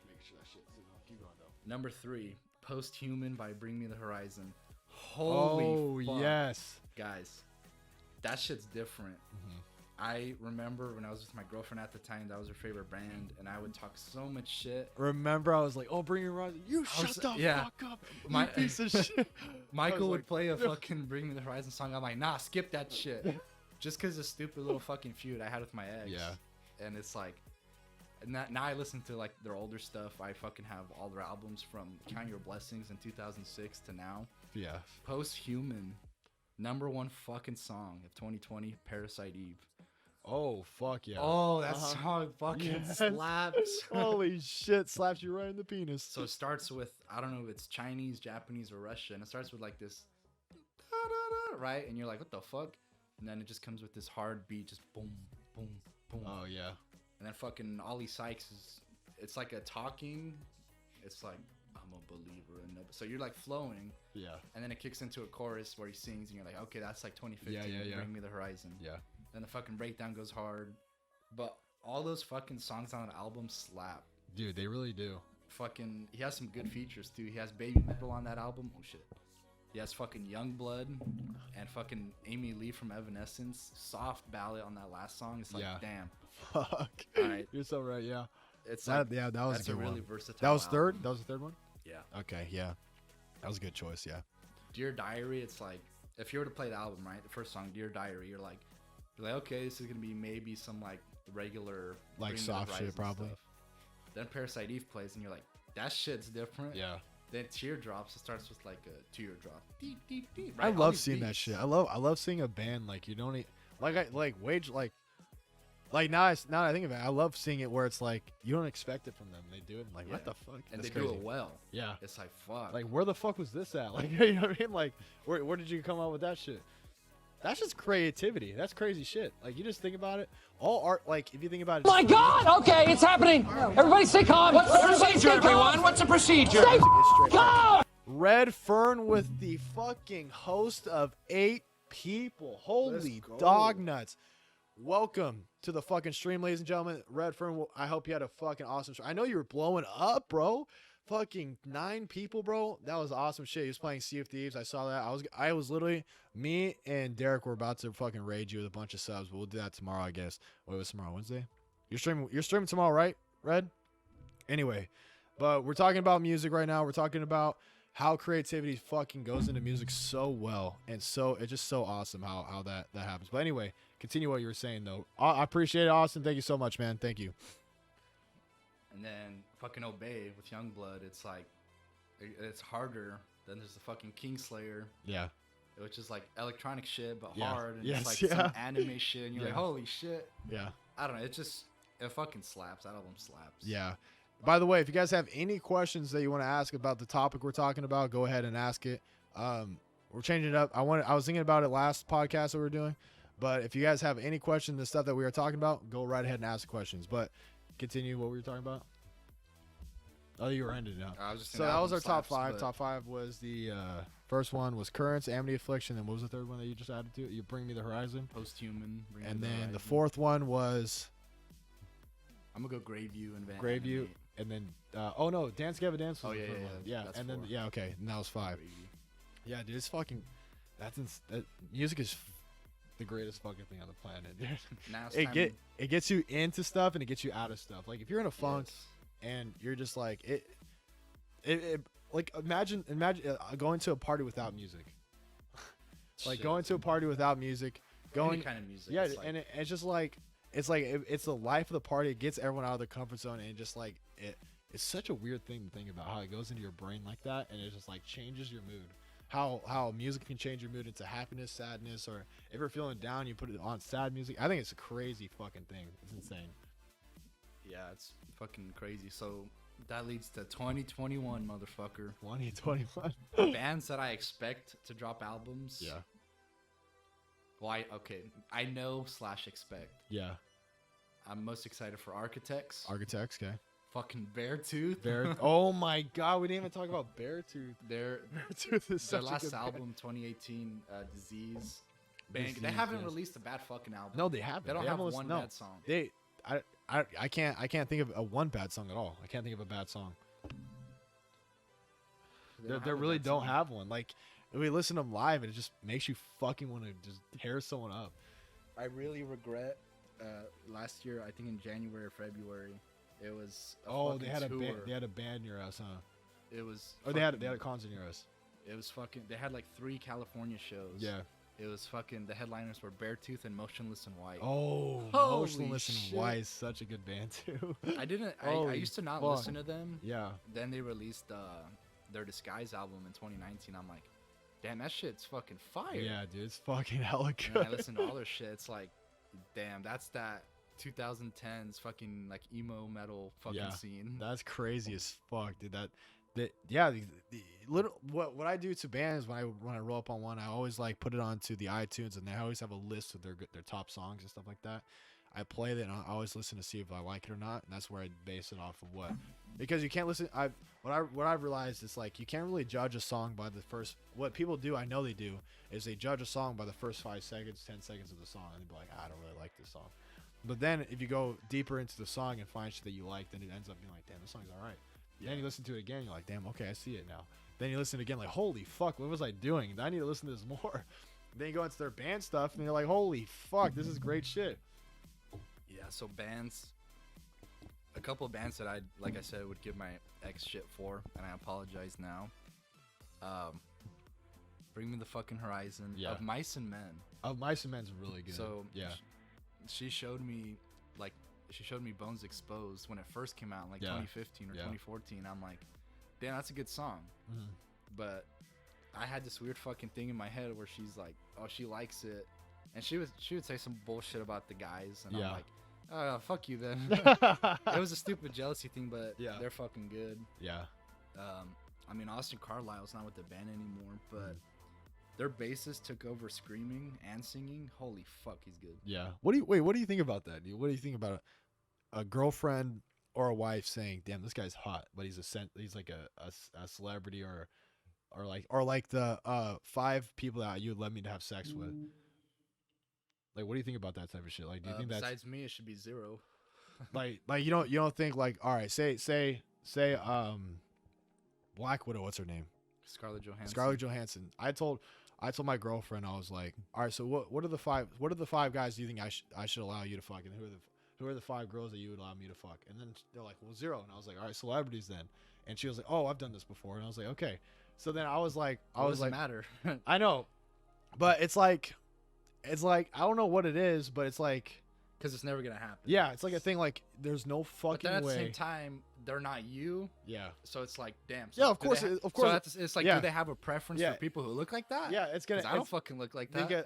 Make sure that shit. Keep going though. Number 3, Posthuman by Bring Me the Horizon. Holy fuck. Yes. Guys, that shit's different. I remember when I was with my girlfriend at the time, that was her favorite band, and I would talk so much shit. Remember, I was like, "Oh, Bring Me the Horizon." You shut the fuck up, you piece of shit. Michael would play a fucking Bring Me the Horizon song. I'm like, nah, skip that shit. Just because of stupid little fucking feud I had with my ex. Yeah. And it's like, now I listen to like their older stuff. I fucking have all their albums from Count Your Blessings in 2006 to now. Yeah. Post-Human, #1 fucking song of 2020, Parasite Eve. Oh, fuck yeah. Oh, that song fucking slaps. Holy shit, slaps you right in the penis. So it starts with, I don't know if it's Chinese, Japanese, or Russian. It starts with like this, right? And you're like, what the fuck? And then it just comes with this hard beat, just boom, boom, boom. Oh, yeah. And then fucking Ollie Sykes it's like a talking, it's like, I'm a believer in that. So you're like flowing. Yeah. And then it kicks into a chorus where he sings, and you're like, okay, that's like 2015. Bring Me the Horizon. Yeah. Then the fucking breakdown goes hard. But all those fucking songs on the album slap. Dude, they really do. Fucking, he has some good features too. He has Baby Metal on that album. Oh shit. He has fucking Youngblood and fucking Amy Lee from Evanescence. Soft ballad on that last song. It's like, damn. Fuck. Right. You're so right, yeah. It's that, like, that was that's a good really one. versatile. That was album. third? That was the third one? Yeah. Okay, yeah. That was a good choice, yeah. Dear Diary, it's like, if you were to play the album, right? The first song, Dear Diary, you're like, okay, this is gonna be maybe some like regular, like soft shit, probably. Stuff. Then Parasite Eve plays, and you're like, that shit's different. Yeah. Then Teardrops, it starts with like a teardrop. Deep, deep, deep. Right? I love seeing that shit. I love seeing a band like you don't now I think of it, I love seeing it where it's like you don't expect it from them. They do it and like what the fuck? And That's they crazy. do it well. Yeah. It's like fuck. Like where the fuck was this at? Like you know what I mean? Like where did you come up with that shit? That's just creativity. That's crazy shit. Like you just think about it. All art, like if you think about it. My God! Okay, it's happening. Everybody stay calm. What's the procedure, everyone? What's the procedure? Stay calm. Red Fern with the fucking host of 8 people. Holy dog nuts. Welcome to the fucking stream, ladies and gentlemen. Red Fern, I hope you had a fucking awesome stream. I know you were blowing up, bro. Fucking 9 people, bro. That was awesome shit. He was playing Sea of Thieves. I saw that. I was literally, me and Derek were about to fucking raid you with a bunch of subs, but we'll do that tomorrow, I guess. Wait, was tomorrow Wednesday? You're streaming tomorrow, right, Red? Anyway, but we're talking about music right now. We're talking about how creativity fucking goes into music so well, and so it's just so awesome how that happens. But anyway, continue what you were saying though. I appreciate it, Austin. Thank you so much, man. Thank you. And then fucking Obey with Youngblood, it's like it's harder than there's the fucking Kingslayer. Yeah. Which is like electronic shit but Yeah. hard, and Yes, it's like yeah. some anime shit, and you're like, holy shit. Yeah. I don't know. It fucking slaps. That album slaps. Yeah. By the way, if you guys have any questions that you want to ask about the topic we're talking about, go ahead and ask it. We're changing it up. I was thinking about it last podcast that we were doing, but if you guys have any questions, the stuff that we are talking about, go right ahead and ask questions. But continue what we were talking about. Oh, you were ending up. So that was our top 5. Top 5 was the first one was Currents, Amity Affliction, and what was the third one that you just added to it? You Bring Me the Horizon. Post-Human. And then the fourth one was I'm gonna go Graveview and Van Graveview. Animate. And then, oh no, Dance Gavin Dance was the third one. Yeah, that's and then, 4. yeah, okay, and that was 5. Gravy. Yeah, dude, it's fucking, music is the greatest fucking thing on the planet, dude. Now it's It gets you into stuff and it gets you out of stuff. Like if you're in a funk and you're just like like imagine going to a party without music. Like going to a party without music, any kind of music. Yeah, and it's just like it's the life of the party. It gets everyone out of their comfort zone, and just like it's such a weird thing to think about how it goes into your brain like that, and it just like changes your mood. How music can change your mood into happiness, sadness, or if you're feeling down, you put it on sad music. I think it's a crazy fucking thing. It's insane. Yeah, it's fucking crazy. So that leads to 2021, motherfucker. 2021. Bands that I expect to drop albums. Yeah. Well, I know / expect. Yeah. I'm most excited for Architects. Architects, okay. Fucking Beartooth. Oh my god, we didn't even talk about Beartooth. Beartooth is their such a last good album, 2018, Disease. Disease, They haven't yes. released a bad fucking album. No, they haven't. They don't have one bad song. I can't think of a one bad song at all. I can't think of a bad song. They really don't have one. Like we listen to them live, and it just makes you fucking want to just tear someone up. I really regret last year. I think in January or February, it was. They had tour. They had a band near us, huh? It was. Or they had a concert near us. It was fucking. They had like 3 California shows. Yeah. It was fucking. The headliners were Beartooth and Motionless in White. Oh, Holy Motionless in shit. White is such a good band too. I didn't. I Holy used to not fuck. listen to them. Yeah. Then they released their Disguise album in 2019. I'm like, damn, that shit's fucking fire. Yeah, dude, it's fucking hella And good. I listened to all their shit. It's like, damn, that's that 2010s fucking like emo metal fucking scene. That's crazy as fuck, dude. The little what I do to bands when I roll up on one, I always like put it onto the iTunes, and they always have a list of their top songs and stuff like that. I play that, and I always listen to see if I like it or not, and that's where I base it off of what. Because you can't listen. What I've realized is like you can't really judge a song by the first. What people do, I know they do, is they judge a song by the first 5 seconds, 10 seconds of the song, and they be like, I don't really like this song. But then if you go deeper into the song and find shit that you like, then it ends up being like, damn, this song's all right. Yeah. Then you listen to it again, you're like, damn, okay, I see it now. Then you listen again, like, holy fuck, what was I doing? I need to listen to this more. Then you go into their band stuff, and you're like, holy fuck, this is great shit. Yeah, so bands, a couple of bands that like I said, would give my ex shit for, and I apologize now. Bring Me the Fucking Horizon. Yeah. Of Mice and Men. Of Mice and Men's really good. So yeah, she showed me Bones Exposed when it first came out in like 2015 or 2014. I'm like, damn, that's a good song. Mm-hmm. But I had this weird fucking thing in my head where she's like, oh, she likes it, and she would say some bullshit about the guys, and I'm like, oh, fuck you then. It was a stupid jealousy thing, but they're fucking good. Yeah. I mean, Austin Carlisle's not with the band anymore, but their bassist took over screaming and singing. Holy fuck, he's good. Yeah. What do you think about that, dude? What do you think about a girlfriend or a wife saying, "Damn, this guy's hot," but he's like a celebrity or like the 5 people that you would let me to have sex with? Like, what do you think about that type of shit? Like, do you think that's besides me, it should be 0. like you don't think like, all right, say Black Widow, what's her name? Scarlett Johansson. I told my girlfriend, I was like, all right, so what are the 5 guys do you think I should allow you to fuck, and who are the 5 girls that you would allow me to fuck? And then they're like, well, 0. And I was like, all right, celebrities then. And she was like, oh, I've done this before. And I was like, okay. So then I was like, matter. I know, but it's like I don't know what it is, but it's like, because it's never gonna happen. yeah, it's like a thing, like there's no fucking but then at way. the same time, they're not you. Yeah. So it's like, damn. Yeah, of course. So it's like, yeah. do they have a preference for people who look like that? Yeah, it's gonna. 'Cause I don't fucking look like that.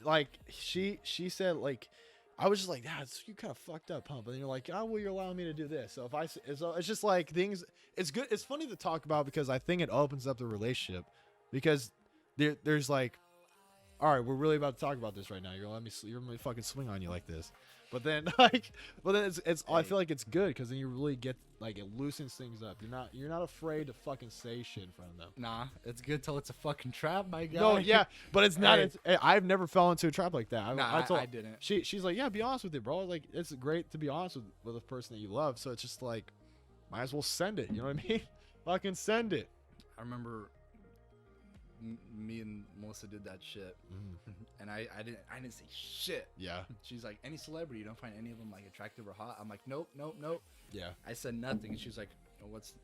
Like she said, like, I was just like, yeah, you kind of fucked up, huh? But then you're like, oh, well, you're allowing me to do this. So it's just like things. It's good. It's funny to talk about because I think it opens up the relationship, because there's like, all right, we're really about to talk about this right now. You're gonna let me fucking swing on you like this. But then it's I feel like it's good because then you really get, like, it loosens things up. You're not afraid to fucking say shit in front of them. Nah, it's good till it's a fucking trap, my guy. No, yeah, but it's not. Hey. I've never fell into a trap like that. I didn't. She's like, yeah, be honest with it, bro. Like, it's great to be honest with a person that you love. So it's just like, might as well send it. You know what I mean? Fucking send it. I remember me and Melissa did that shit, and I didn't say shit. Yeah. She's like, any celebrity, you don't find any of them like attractive or hot? I'm like, nope. Yeah. I said nothing, and she's like,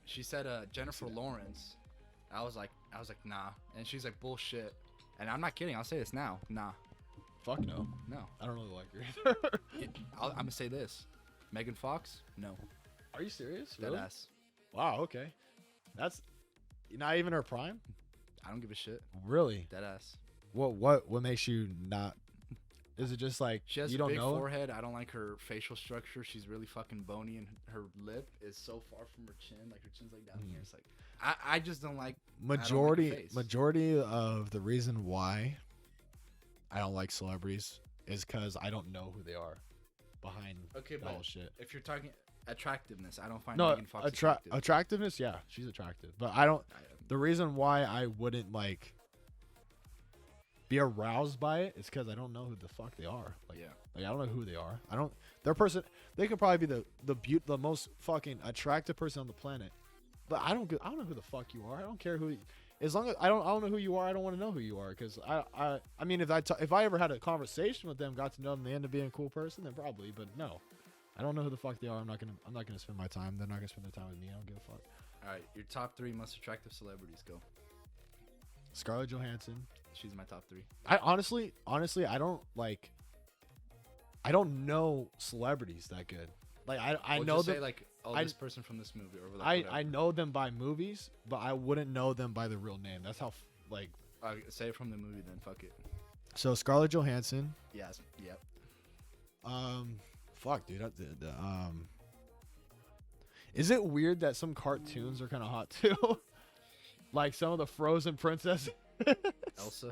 she said Jennifer Lawrence. I was like, nah, and she's like, bullshit. And I'm not kidding. I'll say this now. Nah. Fuck no. No. I don't really like her either. I'm gonna say this. Megan Fox? No. Are you serious? Dead Really? ass. Wow. Okay. That's not even her prime. I don't give a shit. Really? Dead ass. What makes you not? Is it just like She has you a don't big know? forehead. I don't like her facial structure. She's really fucking bony, and her lip is so far from her chin. Like, her chin's like down here. It's like, I just don't like Majority I don't like her face. majority of the reason why I don't like celebrities is because I don't know who they are behind the whole shit. If you're talking attractiveness, I don't find No, Megan Fox attractive. attractiveness, yeah, she's attractive, but I don't. The reason why I wouldn't like be aroused by it is because I don't know who the fuck they are. Like, like, I don't know who they are. I don't. Their person. They could probably be the most fucking attractive person on the planet, but I don't know who the fuck you are. I don't care who. as long as I don't know who you are, I don't want to know who you are. Because I mean, if I ever had a conversation with them, got to know them, they end up being a cool person, then probably. But no, I don't know who the fuck they are. I'm not gonna spend my time. They're not gonna spend their time with me. I don't give a fuck. All right, your top 3 most attractive celebrities. Go. Scarlett Johansson. She's my top 3. I honestly, I don't know celebrities that good. Like I Well, know just them. say like, oh, I- this person from this movie, or like I know them by movies, but I wouldn't know them by the real name. That's how like. say it from the movie, then fuck it. So Scarlett Johansson. Yes. Yep. Fuck, dude. Is it weird that some cartoons are kind of hot too? Like some of the Frozen princesses. Elsa.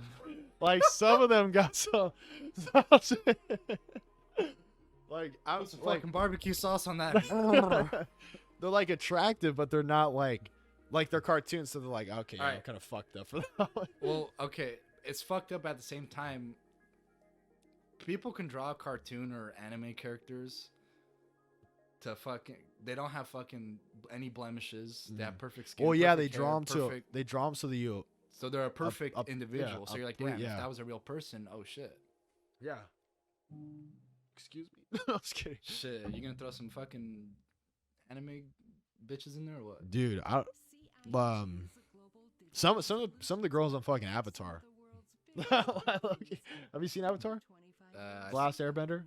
Like some of them got some like I was Put some like fucking barbecue sauce on that. they're like attractive, but they're not like they're cartoons, so they're like, okay, yeah, I'm Alright. kind of fucked up for that. Well, okay, it's fucked up at the same time. People can draw cartoon or anime characters to fucking. They don't have fucking any blemishes. They have perfect skin. Well, yeah, perfect they draw hair, them to perfect- they draw them so that you. So they're a perfect up- individual. yeah, so you're like, up- damn, yeah. if that was a real person, oh shit. Yeah. Excuse me. I'm just kidding. Shit, you gonna throw some fucking anime bitches in there or what? Dude, some of the girls on fucking Avatar. Have you seen Avatar? Last Airbender?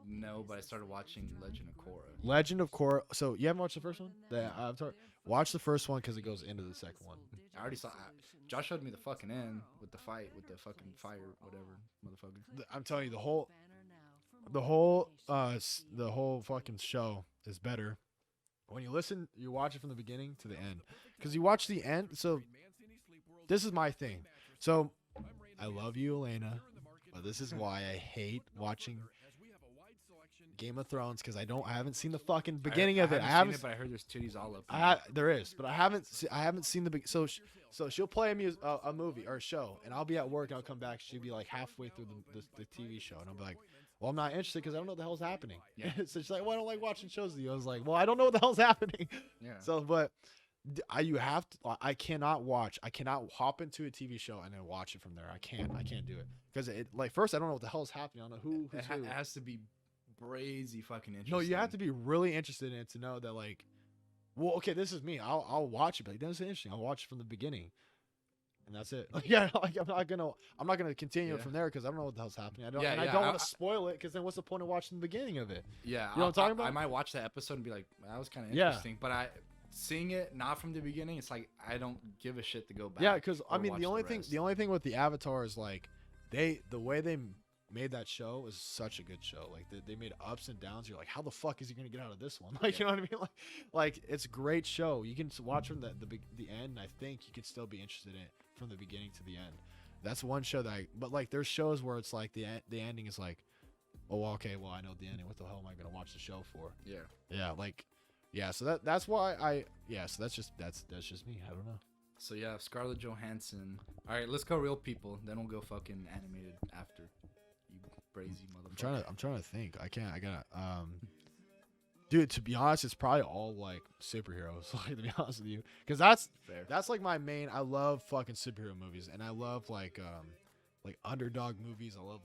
No, but I started watching Legend of Korra. Legend of Korra. So you haven't watched the first one? The Avatar. Watch the first one because it goes into the second one. I already saw. Josh showed me the fucking end with the fight with the fucking fire, whatever, motherfucker. I'm telling you, the whole fucking show is better when you watch it from the beginning to the end. Because you watch the end. So this is my thing. So I love you, Elena, but this is why I hate watching Game of Thrones, because I haven't seen the fucking beginning of it. I haven't seen it, but I heard there's titties all up. there is, but I haven't seen the so she'll play a movie or a show, and I'll be at work and I'll come back. She'll be like halfway through the TV show, and I'll be like, well, I'm not interested because I don't know what the hell's happening. Yeah. So she's like, well, I don't like watching shows with you. I was like, well, I don't know what the hell's happening. Yeah. So, but I cannot hop into a TV show and then watch it from there. I can't do it because first I don't know what the hell's happening. I don't know who's who. It has to be brazy fucking interesting. No, you have to be really interested in it to know that, like, well, okay, this is me. I'll watch it, but like, this is interesting. I'll watch it from the beginning, and that's it. Like, yeah, like, I'm not gonna continue it from there because I don't know what the hell's happening. I don't want to spoil it because then what's the point of watching the beginning of it? Yeah, you know what I'm talking about? I might watch that episode and be like, that was kind of Yeah. interesting, but seeing it not from the beginning, it's like I don't give a shit to go back. Yeah, because I or mean watch the only rest. thing with the Avatar is like the way they made that show is such a good show. Like they made ups and downs. You're like, how the fuck is he gonna get out of this one? Like, you know what I mean? Like it's a great show. You can watch from the end, and I think you could still be interested in it from the beginning to the end. That's one show but like there's shows where it's like the ending is like, oh, okay, well, I know the ending. What the hell am I gonna watch the show for? Yeah, like, yeah. So that's why so that's just me. I don't know. So yeah, Scarlett Johansson. All right, let's go real people. Then we'll go fucking animated after. You brazy motherfucker. I'm trying to think. I gotta dude, to be honest, it's probably all like superheroes, like, to be honest with you. Because that's like my main. I love fucking superhero movies, and I love like underdog movies. I love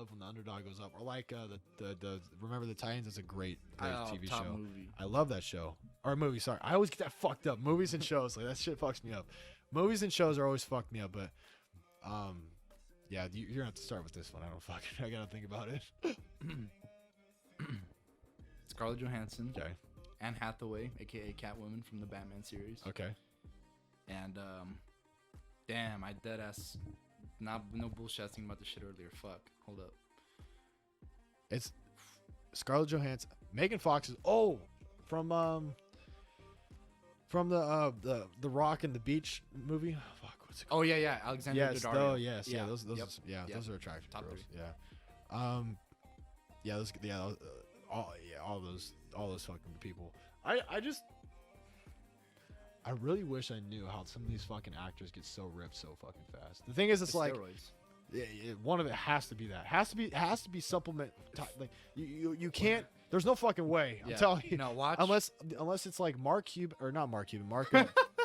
when the underdog goes up. Or like the Remember the Titans is a great TV top show. movie. I love that show. Or movie, sorry. I always get that fucked up. Movies and shows, like, that shit fucks me up. Movies and shows are always fucked me up, but yeah, you're gonna have to start with this one. I gotta think about it. Scarlett Johansson. Okay. Anne Hathaway, aka Catwoman from the Batman series. Okay. And damn, I dead ass. No bullshit. I was thinking about this shit earlier. Fuck. Hold up. It's Scarlett Johansson, Megan Fox is from the Rock and the Beach movie. Fuck, what's it called? Oh yeah, Alexandra Daddario. Yeah, those Yep. those are attractive Top girls. 3. Yeah. All those fucking people. I really wish I knew how some of these fucking actors get so ripped so fucking fast. The thing is, it's like Steroids. one of it has to be that. Has to be supplement. Like you can't. There's no fucking way. I'm telling you. No, watch. Unless it's like Mark Cuban or not Mark Cuban.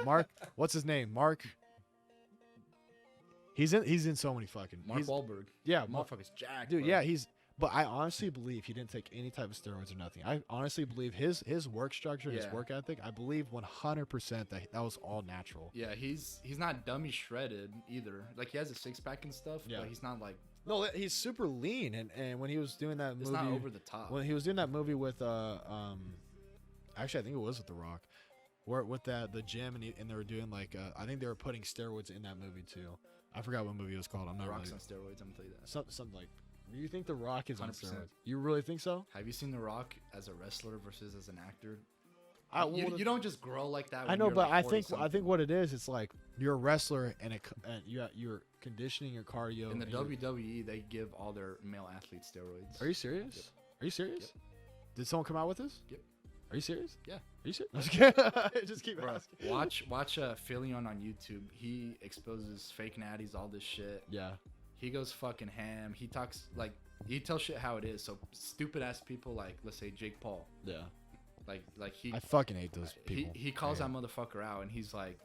Mark. What's his name? Mark. He's in so many fucking. Mark Wahlberg. Yeah, motherfucker's jacked. Dude, bro. yeah, But I honestly believe he didn't take any type of steroids or nothing. I honestly believe his work structure, his work ethic. I believe 100% that was all natural. Yeah, he's not dummy shredded either. Like he has a 6-pack and stuff, but he's not like. No, he's super lean, and when he was doing that movie, it's not over the top. When he was doing that movie with actually I think it was with The Rock, where with the gym and they were doing like I think they were putting steroids in that movie too. I forgot what movie it was called. I'm not Rock's really. on steroids. I'm gonna tell you that. Something like. Do you think The Rock is on 100%. steroids? You really think so? Have you seen The Rock as a wrestler versus as an actor? You don't just grow like that. When I know, you're but like I think what it is, it's like you're a wrestler and you're conditioning your cardio. In the WWE, they give all their male athletes steroids. Are you serious? Yep. Are you serious? Yep. Did someone come out with this? Yep. Are you serious? Yeah. Are you serious? Just keep Bro, asking. watch Philion on YouTube. He exposes fake natties, all this shit. Yeah. He goes fucking ham. He talks like he tells shit how it is. So stupid ass people like let's say Jake Paul. Yeah. Like he. I fucking hate those people. He calls that motherfucker out and he's like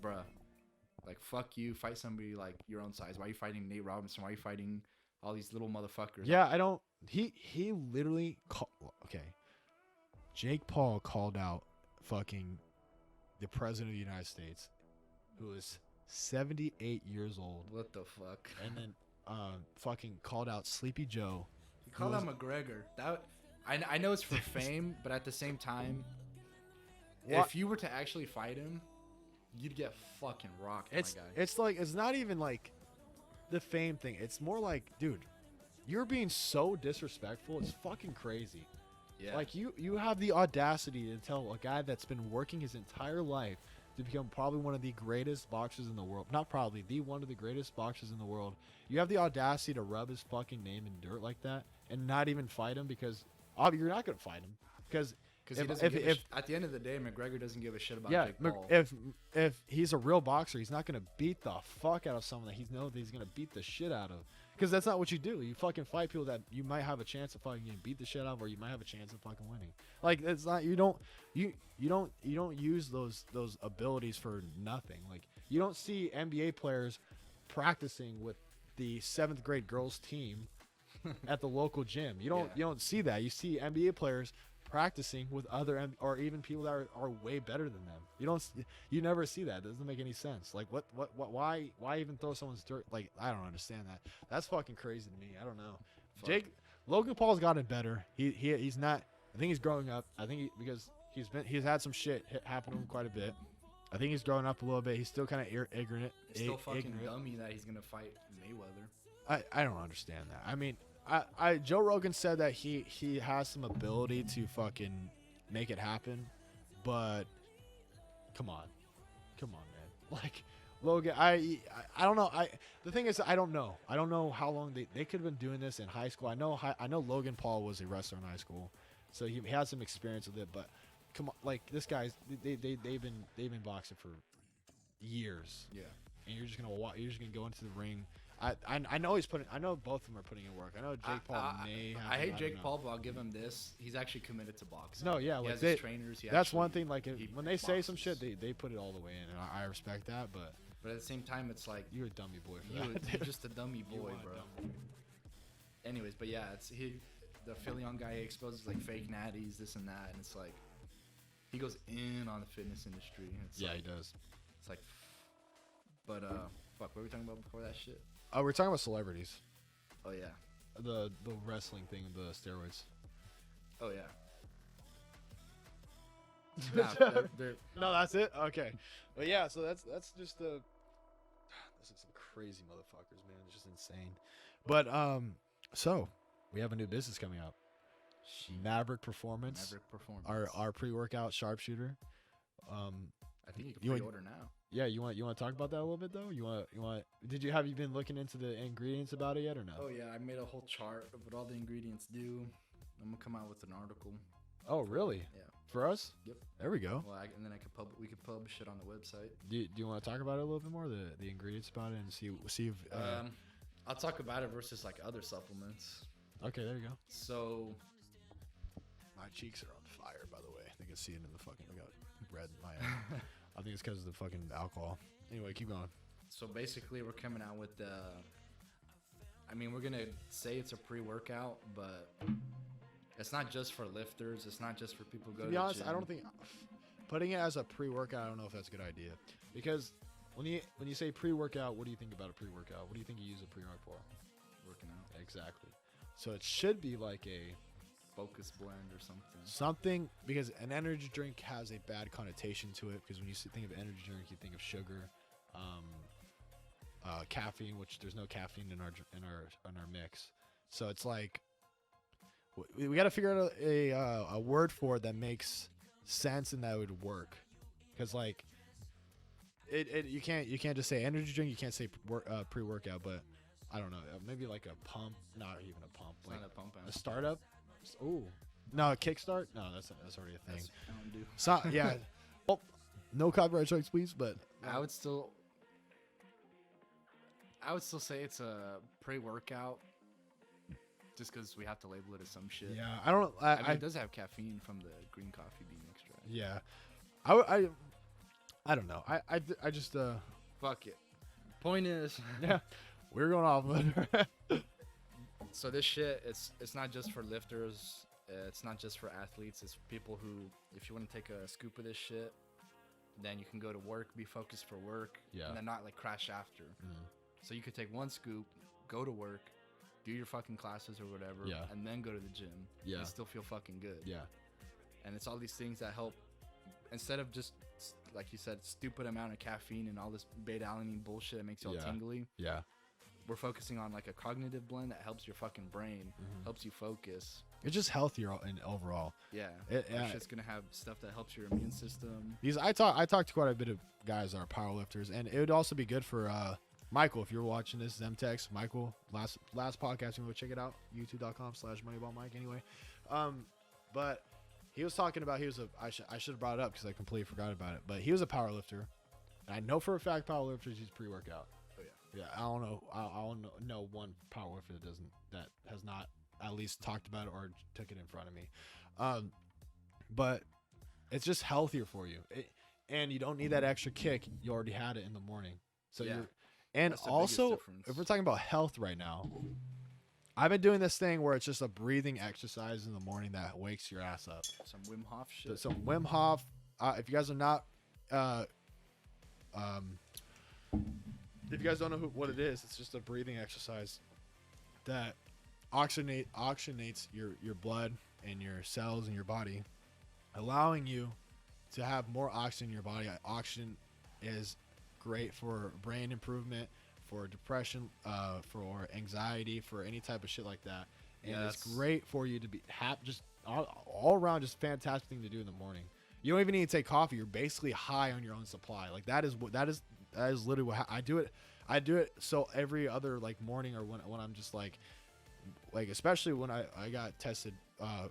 bruh, like fuck you, fight somebody like your own size. Why are you fighting Nate Robinson? Why are you fighting all these little motherfuckers? Yeah, I don't. He literally okay. Jake Paul called out fucking the president of the United States, who is 78 years old. What the fuck? And then fucking called out Sleepy Joe. He called out McGregor. That I know it's for fame, but at the same time, if you were to actually fight him, you'd get fucking rocked, my guy. It's like it's not even like the fame thing. It's more like, dude, you're being so disrespectful. It's fucking crazy. Yeah. Like you have the audacity to tell a guy that's been working his entire life to become probably one of the greatest boxers in the world. Not probably, the one of the greatest boxers in the world. You have the audacity to rub his fucking name in dirt like that and not even fight him because you're not going to fight him because at the end of the day, McGregor doesn't give a shit about Jake Paul. If he's a real boxer, he's not going to beat the fuck out of someone that he knows that he's going to beat the shit out of. Because that's not what you do. You fucking fight people that you might have a chance of fucking getting beat the shit out of, or you might have a chance of fucking winning. Like it's not you don't use those abilities for nothing. Like you don't see NBA players practicing with the 7th grade girls team at the local gym. You don't see that. You see NBA players practicing with other or even people that are way better than them. You never see that. It doesn't make any sense. Like why even throw someone's dirt? Like I don't understand that. That's fucking crazy to me. I don't know. Logan Paul's gotten better. He's not. I think he's growing up. I think because he's had some shit happen to him quite a bit. I think he's growing up a little bit. He's still kind of ignorant. He's still fucking dummy that he's gonna fight Mayweather. I don't understand that. I mean, Joe Rogan said that he has some ability to fucking make it happen, but come on, man. Like Logan, I don't know. The thing is, I don't know. I don't know how long they could have been doing this in high school. I know Logan Paul was a wrestler in high school, so he had some experience with it. But come on, like this guy's they've been boxing for years. Yeah, and you're just gonna go into the ring. I know I know both of them are putting in work. I know Jake Paul may have. I hate Jake Paul, but I'll give him this. He's actually committed to boxing. No, yeah, he like has his trainers. That's one thing. Like when they say boxes. some shit, they put it all the way in, and I respect that. But at the same time, it's like you're a dummy boy for that. You're just a dummy boy, bro. Anyways, but yeah, the Philion guy exposes like fake natties, this and that, and it's like he goes in on the fitness industry. And it's he does. It's like, but fuck, what were we talking about before that shit? We're talking about celebrities. Oh yeah. The wrestling thing, the steroids. Oh yeah. No, that's it. Okay, but yeah, so that's just this is some crazy motherfuckers, man. It's just insane. But so we have a new business coming up. Maverick Performance. Our pre-workout sharpshooter. I think you can pre-order now. Yeah, you want to talk about that a little bit though? You want? Have you been looking into the ingredients about it yet or no? Oh yeah, I made a whole chart of what all the ingredients do. I'm gonna come out with an article. Oh really? Yeah. For us? Yep. There we go. Well, and then we could publish it on the website. Do you want to talk about it a little bit more, the ingredients about it, and see if I'll talk about it versus like other supplements. Okay, there you go. So my cheeks are on fire, by the way. I can see it in the fucking. I got red in my eye. I think it's because of the fucking alcohol. Anyway, keep going. So basically, we're coming out with the. I mean, we're gonna say it's a pre-workout, but it's not just for lifters. It's not just for people who go to be the honest, gym. I don't think putting it as a pre-workout. I don't know if that's a good idea because when you say pre-workout, what do you think about a pre-workout? What do you think you use a pre-workout for? Working out. Exactly. So it should be like a Focus blend or something. something because an energy drink has a bad connotation to it because when you think of energy drink, you think of sugar, caffeine, which there's no caffeine in our mix. So it's like we got to figure out a word for it that makes sense and that would work because like you can't just say energy drink, you can't say pre-workout, but I don't know, maybe like a pump, not even a pump, It's like not a pump. a startup. Oh no, a kickstart, no, that's already a thing. That's Mountain Dew. So yeah, well, no copyright strikes please, but I would still say it's a pre-workout, just because we have to label it as some shit. yeah, I mean, it does have caffeine from the green coffee bean extract. yeah, I don't know, I just Fuck it. Point is, yeah, we're going off of it. so this shit, it's not just for lifters. It's not just for athletes. It's people who, if you want to take a scoop of this shit, then you can go to work, be focused for work, Yeah. and then not like crash after. So you could take one scoop, go to work, do your fucking classes or whatever, Yeah. and then go to the gym. Yeah. And still feel fucking good. Yeah, And it's all these things that help, instead of just, like you said, stupid amount of caffeine and all this beta-alanine bullshit that makes you all Yeah. tingly. yeah, We're focusing on like a cognitive blend that helps your fucking brain, helps you focus. it's just healthier in overall. Yeah. It- That shit's gonna have stuff that helps your immune system. Because I talked to quite a bit of guys that are powerlifters, and it would also be good for Michael, if you're watching this, Zemtex, Michael, last podcast, you can go check it out, youtube.com/MoneyBallMike anyway. But he was talking about, I should have brought it up because I completely forgot about it, but he was a powerlifter, and I know for a fact powerlifters use pre-workout. Oh yeah. Yeah, I don't know. I don't know one powerlifter that has not at least talked about it or took it in front of me. But it's just healthier for you, and you don't need that extra kick. You already had it in the morning, so Yeah. And That's the also, biggest difference. if we're talking about health right now, I've been doing this thing where it's just a breathing exercise in the morning that wakes your ass up. Some Wim Hof shit. Some Wim Hof. If you guys are not, if you guys don't know what it is, it's just a breathing exercise that oxygenates your blood and your cells in your body, allowing you to have more oxygen in your body. Oxygen is great for brain improvement, for depression, for anxiety, for any type of shit like that. And Yeah, it's that's- great for you to be just all around, just fantastic thing to do in the morning. You don't even need to take coffee. You're basically high on your own supply. Like that is literally what I do it. I do it so every other like morning or when I'm just like especially when I got tested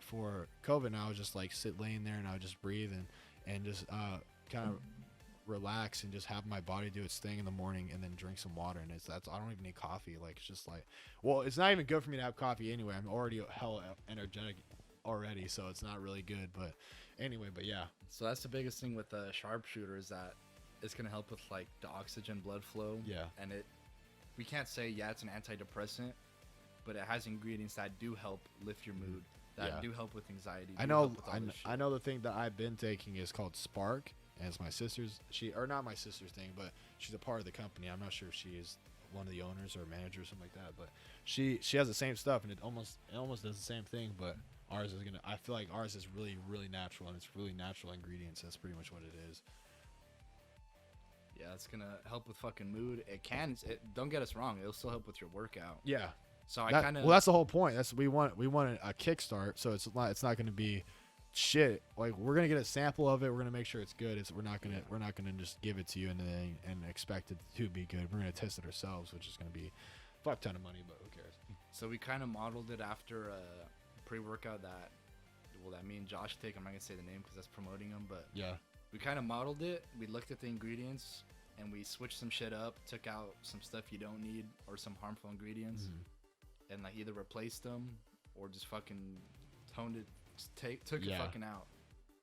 for COVID, and I was just like laying there and I would just breathe and just kind of relax and just have my body do its thing in the morning and then drink some water. And I don't even need coffee. Like it's just like, well, it's not even good for me to have coffee anyway. I'm already hella energetic already, so it's not really good. But anyway, but yeah. So that's the biggest thing with the sharpshooter, is that it's gonna help with like the oxygen blood flow. Yeah. And we can't say it's an antidepressant, but it has ingredients that do help lift your mood, that do help with anxiety. I know the thing that I've been taking is called Spark, and it's my sister's. Not my sister's thing, but she's a part of the company. I'm not sure if she is one of the owners or manager or something like that, but she has the same stuff, and it almost does the same thing, but ours is I feel like ours is really, really natural, and it's really natural ingredients. That's pretty much what it is. Yeah, it's gonna help with fucking mood. Don't get us wrong, it'll still help with your workout. Yeah. So that's the whole point. We want a kickstart, so it's not going to be shit. Like we're gonna get a sample of it. We're gonna make sure it's good. We're not gonna just give it to you and expect it to be good. We're gonna test it ourselves, which is gonna be a fuck ton of money, but who cares? So we kind of modeled it after a pre-workout that me and Josh take. I'm not gonna say the name because that's promoting them, but yeah, we kind of modeled it. We looked at the ingredients and we switched some shit up, took out some stuff you don't need or some harmful ingredients, and like either replaced them or just fucking took it fucking out.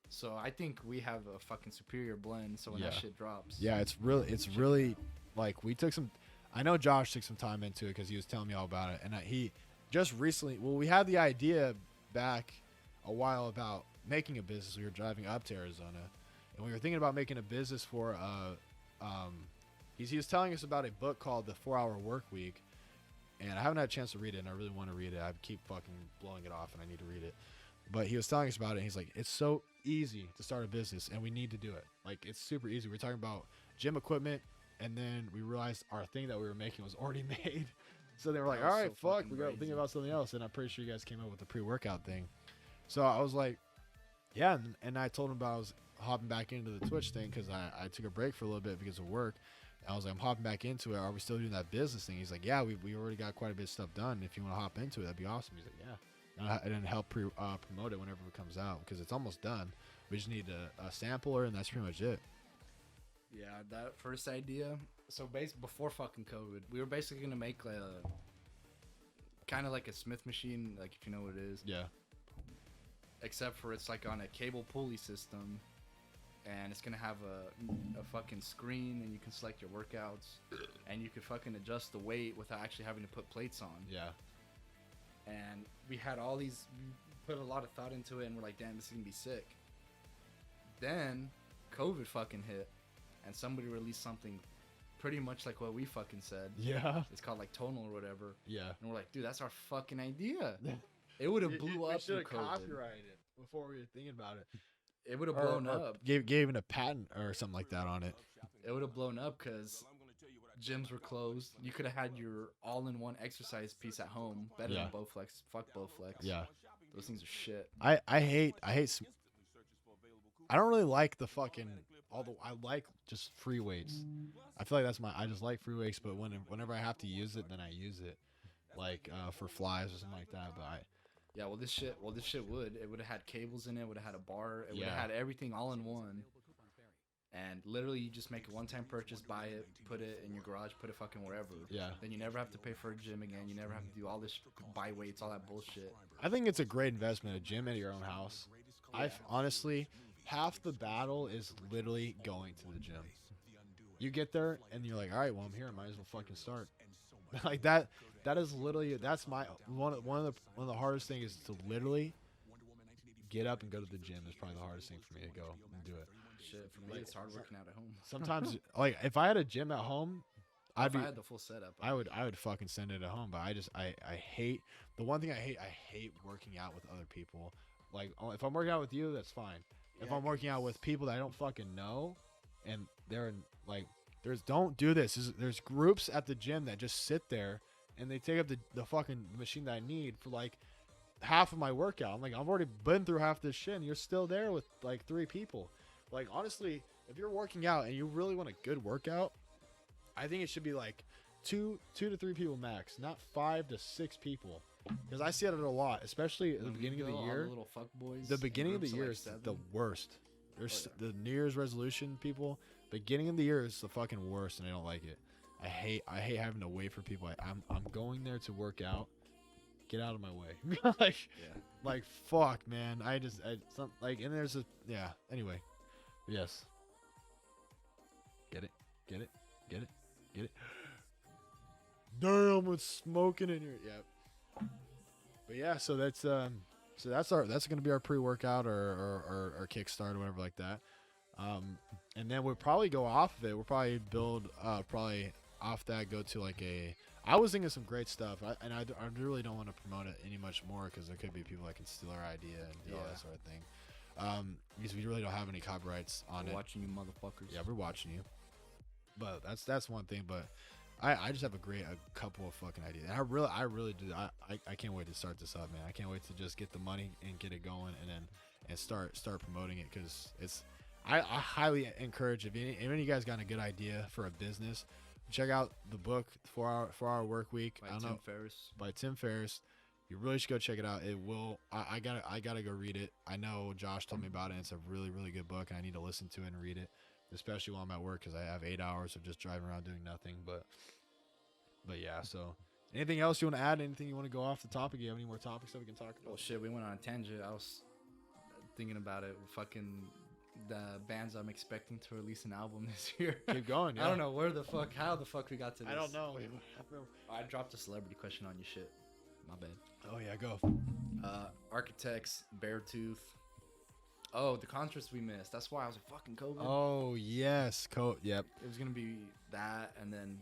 So I think we have a fucking superior blend. So when that shit drops, yeah, it's really like we took some. I know Josh took some time into it because he was telling me all about it, and he just recently. Well, we had the idea back a while about making a business. We were driving up to Arizona, and we were thinking about making a business for. He was telling us about a book called The 4 Hour Work Week, and I haven't had a chance to read it, and I really want to read it. I keep fucking blowing it off, and I need to read it. But he was telling us about it, and he's like, it's so easy to start a business, and we need to do it. Like, it's super easy. We're talking about gym equipment, and then we realized our thing that we were making was already made. So they were like, all right, so fuck, we got to crazy. think about something else. And I'm pretty sure you guys came up with the pre-workout thing. So I was like, yeah, and I told him about I was hopping back into the Twitch thing because I took a break for a little bit because of work. And I was like, I'm hopping back into it. Are we still doing that business thing? He's like, yeah, we already got quite a bit of stuff done. If you want to hop into it, that'd be awesome. He's like, yeah. And then help promote it whenever it comes out because it's almost done. We just need a sampler, and that's pretty much it. Yeah, that first idea. So before fucking COVID, we were basically gonna make a kind of like a Smith machine, like if you know what it is. Yeah. Except for it's like on a cable pulley system, and it's gonna have a fucking screen, and you can select your workouts, and you can fucking adjust the weight without actually having to put plates on. Yeah. And we had all these, we put a lot of thought into it, and we're like, damn, this is gonna be sick. Then COVID fucking hit, and somebody released something pretty much like what we fucking said. Yeah. It's called like Tonal or whatever. Yeah. And we're like, dude, that's our fucking idea. It would have blew up through COVID. Copyrighted it before we were thinking about it. It would have blown up. Gave it a patent or something like that on it. It would have blown up because gyms were closed. You could have had your all-in-one exercise piece at home. Better than Bowflex. Fuck Bowflex. Yeah. Those things are shit. I hate. I don't really like the fucking. Although I like just free weights. I feel like I just like free weights, but whenever I have to use it, then I use it, like for flies or something like that. But yeah, well this shit would. It would have had cables in it. Would have had a bar. It would have had everything all in one. And literally, you just make a one-time purchase, buy it, put it in your garage, put it fucking wherever. Yeah. Then you never have to pay for a gym again. You never have to do all this buy weights, all that bullshit. I think it's a great investment, a gym at your own house. Yeah. Honestly, half the battle is literally going to the gym. You get there and you're like, all right, well, I'm here. I might as well fucking start. Like that. That is literally, that's my one of the hardest things is to literally get up and go to the gym. Is probably the hardest thing for me to go and do it. Shit, for me, it's hard working out at home. Sometimes, like if I had a gym at home, I had the full setup. I would fucking send it at home. But I hate the one thing I hate working out with other people. Like if I'm working out with you, that's fine. If I'm working out with people that I don't fucking know, and they're like, don't do this. There's groups at the gym that just sit there and they take up the fucking machine that I need for like half of my workout. I'm like, I've already been through half this shit, and you're still there with like 3 people. Like honestly, if you're working out and you really want a good workout, I think it should be like 2 to 3 people max, not 5 to 6 people. Because I see it a lot, especially at the beginning of the year. The little fuck boys. The beginning of the year is the worst. There's the New Year's resolution people. Beginning of the year is the fucking worst, and I don't like it. I hate having to wait for people. I'm going there to work out. Get out of my way. Like fuck, man. And there's anyway. Yes. Get it. Damn, it's smoking in here. Yep. But yeah, so that's gonna be our pre-workout or kickstart or whatever like that. And then we'll probably go off of it. We'll probably build probably off that go to like I was thinking some great stuff, I really don't want to promote it any much more because there could be people that can steal our idea and do all that sort of thing. Because we really don't have any copyrights on it. Watching you motherfuckers. Yeah, we're watching you. But that's one thing. But I just have a couple of fucking ideas. And I really do. I can't wait to start this up, man. I can't wait to just get the money and get it going and start promoting it because I highly encourage if any of you guys got a good idea for a business, check out the book 4 Hour Work Week by Tim Ferriss. You really should go check it out. It will. I gotta go read it. I know Josh told me about it. And it's a really, really good book, and I need to listen to it and read it, especially while I'm at work because I have 8 hours of just driving around doing nothing. But yeah. So, anything else you want to add? Anything you want to go off the topic? Do you have any more topics that we can talk about? Well, shit, we went on a tangent. thinking about it. Fucking the bands I'm expecting to release an album this year. Keep going. Yeah. I don't know how the fuck we got to this. I don't know. I dropped a celebrity question on you. Shit. My bad. Oh yeah, go. Architects, Beartooth. Oh, the concerts we missed. That's why I was like, fucking COVID. Oh yes, Yep. It was gonna be that, and then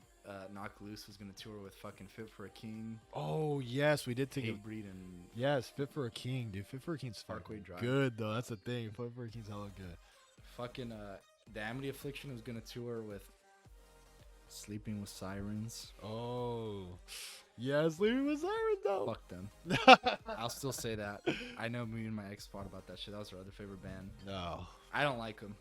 Knock Loose was gonna tour with fucking Fit for a King. Oh yes, we did take a Breed and yes, Fit for a King, dude. Fit for a King's Parkway Drive. Good though. That's the thing. Fit for a King's hella good. Fucking the Amity Affliction was gonna tour with Sleeping with Sirens. Oh yes, Sleeping with Sirens though. Fuck them. I'll still say that. I know me and my ex fought about that shit. That was our other favorite band. No, I don't like them.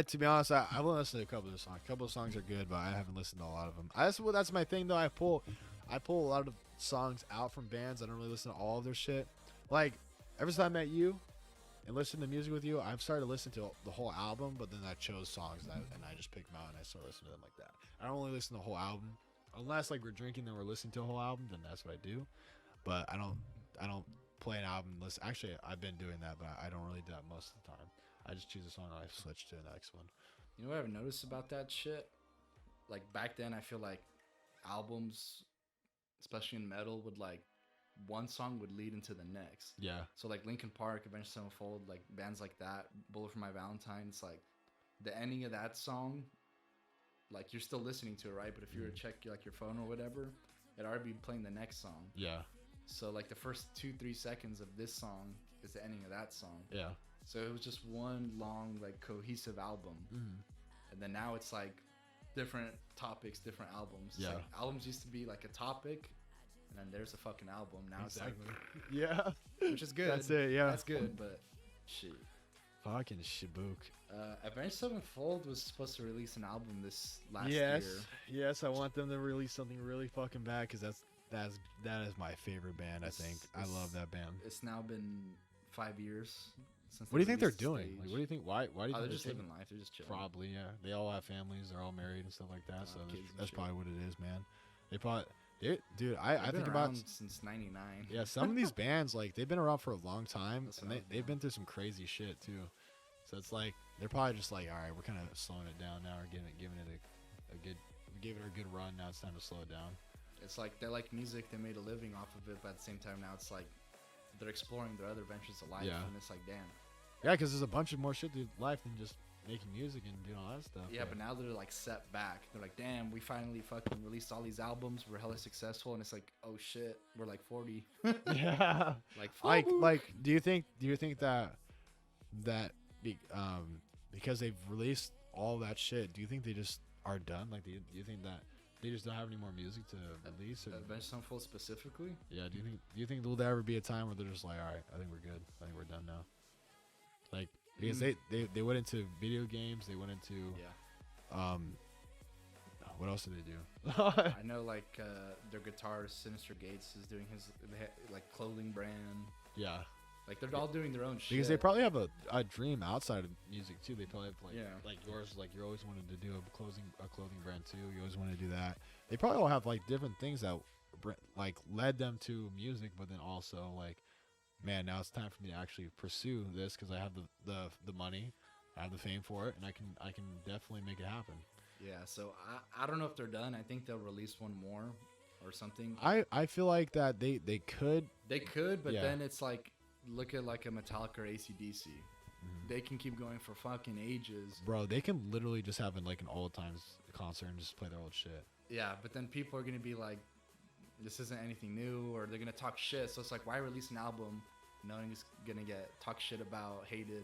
to be honest, I've only listened to a couple of songs. A couple of songs are good, but I haven't listened to a lot of them. That's my thing though. I pull a lot of songs out from bands. I don't really listen to all of their shit. Like ever since I met you and listened to music with you, I've started to listen to the whole album, but then I chose songs and I just picked them out and I started listening to them like that. I don't really listen to the whole album unless like we're drinking and we're listening to a whole album. Then that's what I do. But I don't play an album. Actually, I've been doing that, but I don't really do that most of the time. I just choose a song and I switch to the next one. You know what I've noticed about that shit? Like back then, I feel like albums, especially in metal, would like one song would lead into the next. Yeah. So like Linkin Park, Avenged Sevenfold, like bands like that, Bullet for My Valentine. It's like the ending of that song, like you're still listening to it, right? But if you were to check like your phone or whatever, it'd already be playing the next song. Yeah. So like the first 2-3 seconds of this song is the ending of that song. Yeah. So it was just one long like cohesive album. And then now it's like different topics, different albums. Yeah. It's like albums used to be like a topic, and then there's a fucking album. Now Exactly. it's Yeah. like, which is good. That's it. Yeah. That's good, but shit. Fucking shabook. Avenged Sevenfold was supposed to release an album this last Yes. year. Yes. I want them to release something really fucking bad because that is my favorite band. I think I love that band. It's now been 5 years since. What do you think they're released the doing? stage. Like, what do you think? Why do you think they're they're just taking- living life. They're just chilling. Probably, yeah. They all have families. They're all married and stuff like that. So kids and that's shit. probably what it is, man. They probably, dude. I They've think been about around since '99. yeah. Some of these bands like they've been around for a long time, That's and what I was they've been through some crazy shit too. So it's like they're probably just like, all right, we're kind of slowing it down now. We're giving it a good run. Now it's time to slow it down. It's like they like music. They made a living off of it, but at the same time, now it's like they're exploring their other ventures of life, Yeah. and it's like, damn. Yeah, because there's a bunch of more shit to life than just making music and doing all that stuff. Yeah, but now they're like set back. They're like, damn, we finally fucking released all these albums. We're hella successful, and it's like, oh shit, we're like 40. yeah. Like, Like, do you think that because they've released all that shit, do you think they just are done? Like, do you think that they just don't have any more music to release? Or? Avenged Sevenfold specifically? Yeah. Do you think will there ever be a time where they're just like, all right, I think we're good. I think we're done now. Like, because they went into video games. They went into Yeah. What else did they do? I know, like, their guitarist, Sinister Gates, is doing his, like, clothing brand. Yeah. Like, they're all doing their own shit. Because they probably have a dream outside of music too. They probably have like yours, like you always wanted to do a clothing brand too. You always wanted to do that. They probably all have like different things that like led them to music, but then also like, man, now it's time for me to actually pursue this because I have the money, I have the fame for it, and I can definitely make it happen. Yeah, so I don't know if they're done. I think they'll release one more or something. I feel like that they could. They could, but Yeah. then it's like, look at like a Metallica or AC/DC. They can keep going for fucking ages. Bro, they can literally just have like an old times concert and just play their old shit. Yeah, but then people are gonna be like, this isn't anything new, or they're gonna talk shit. So it's like, why release an album knowing it's gonna get talked shit about, hated?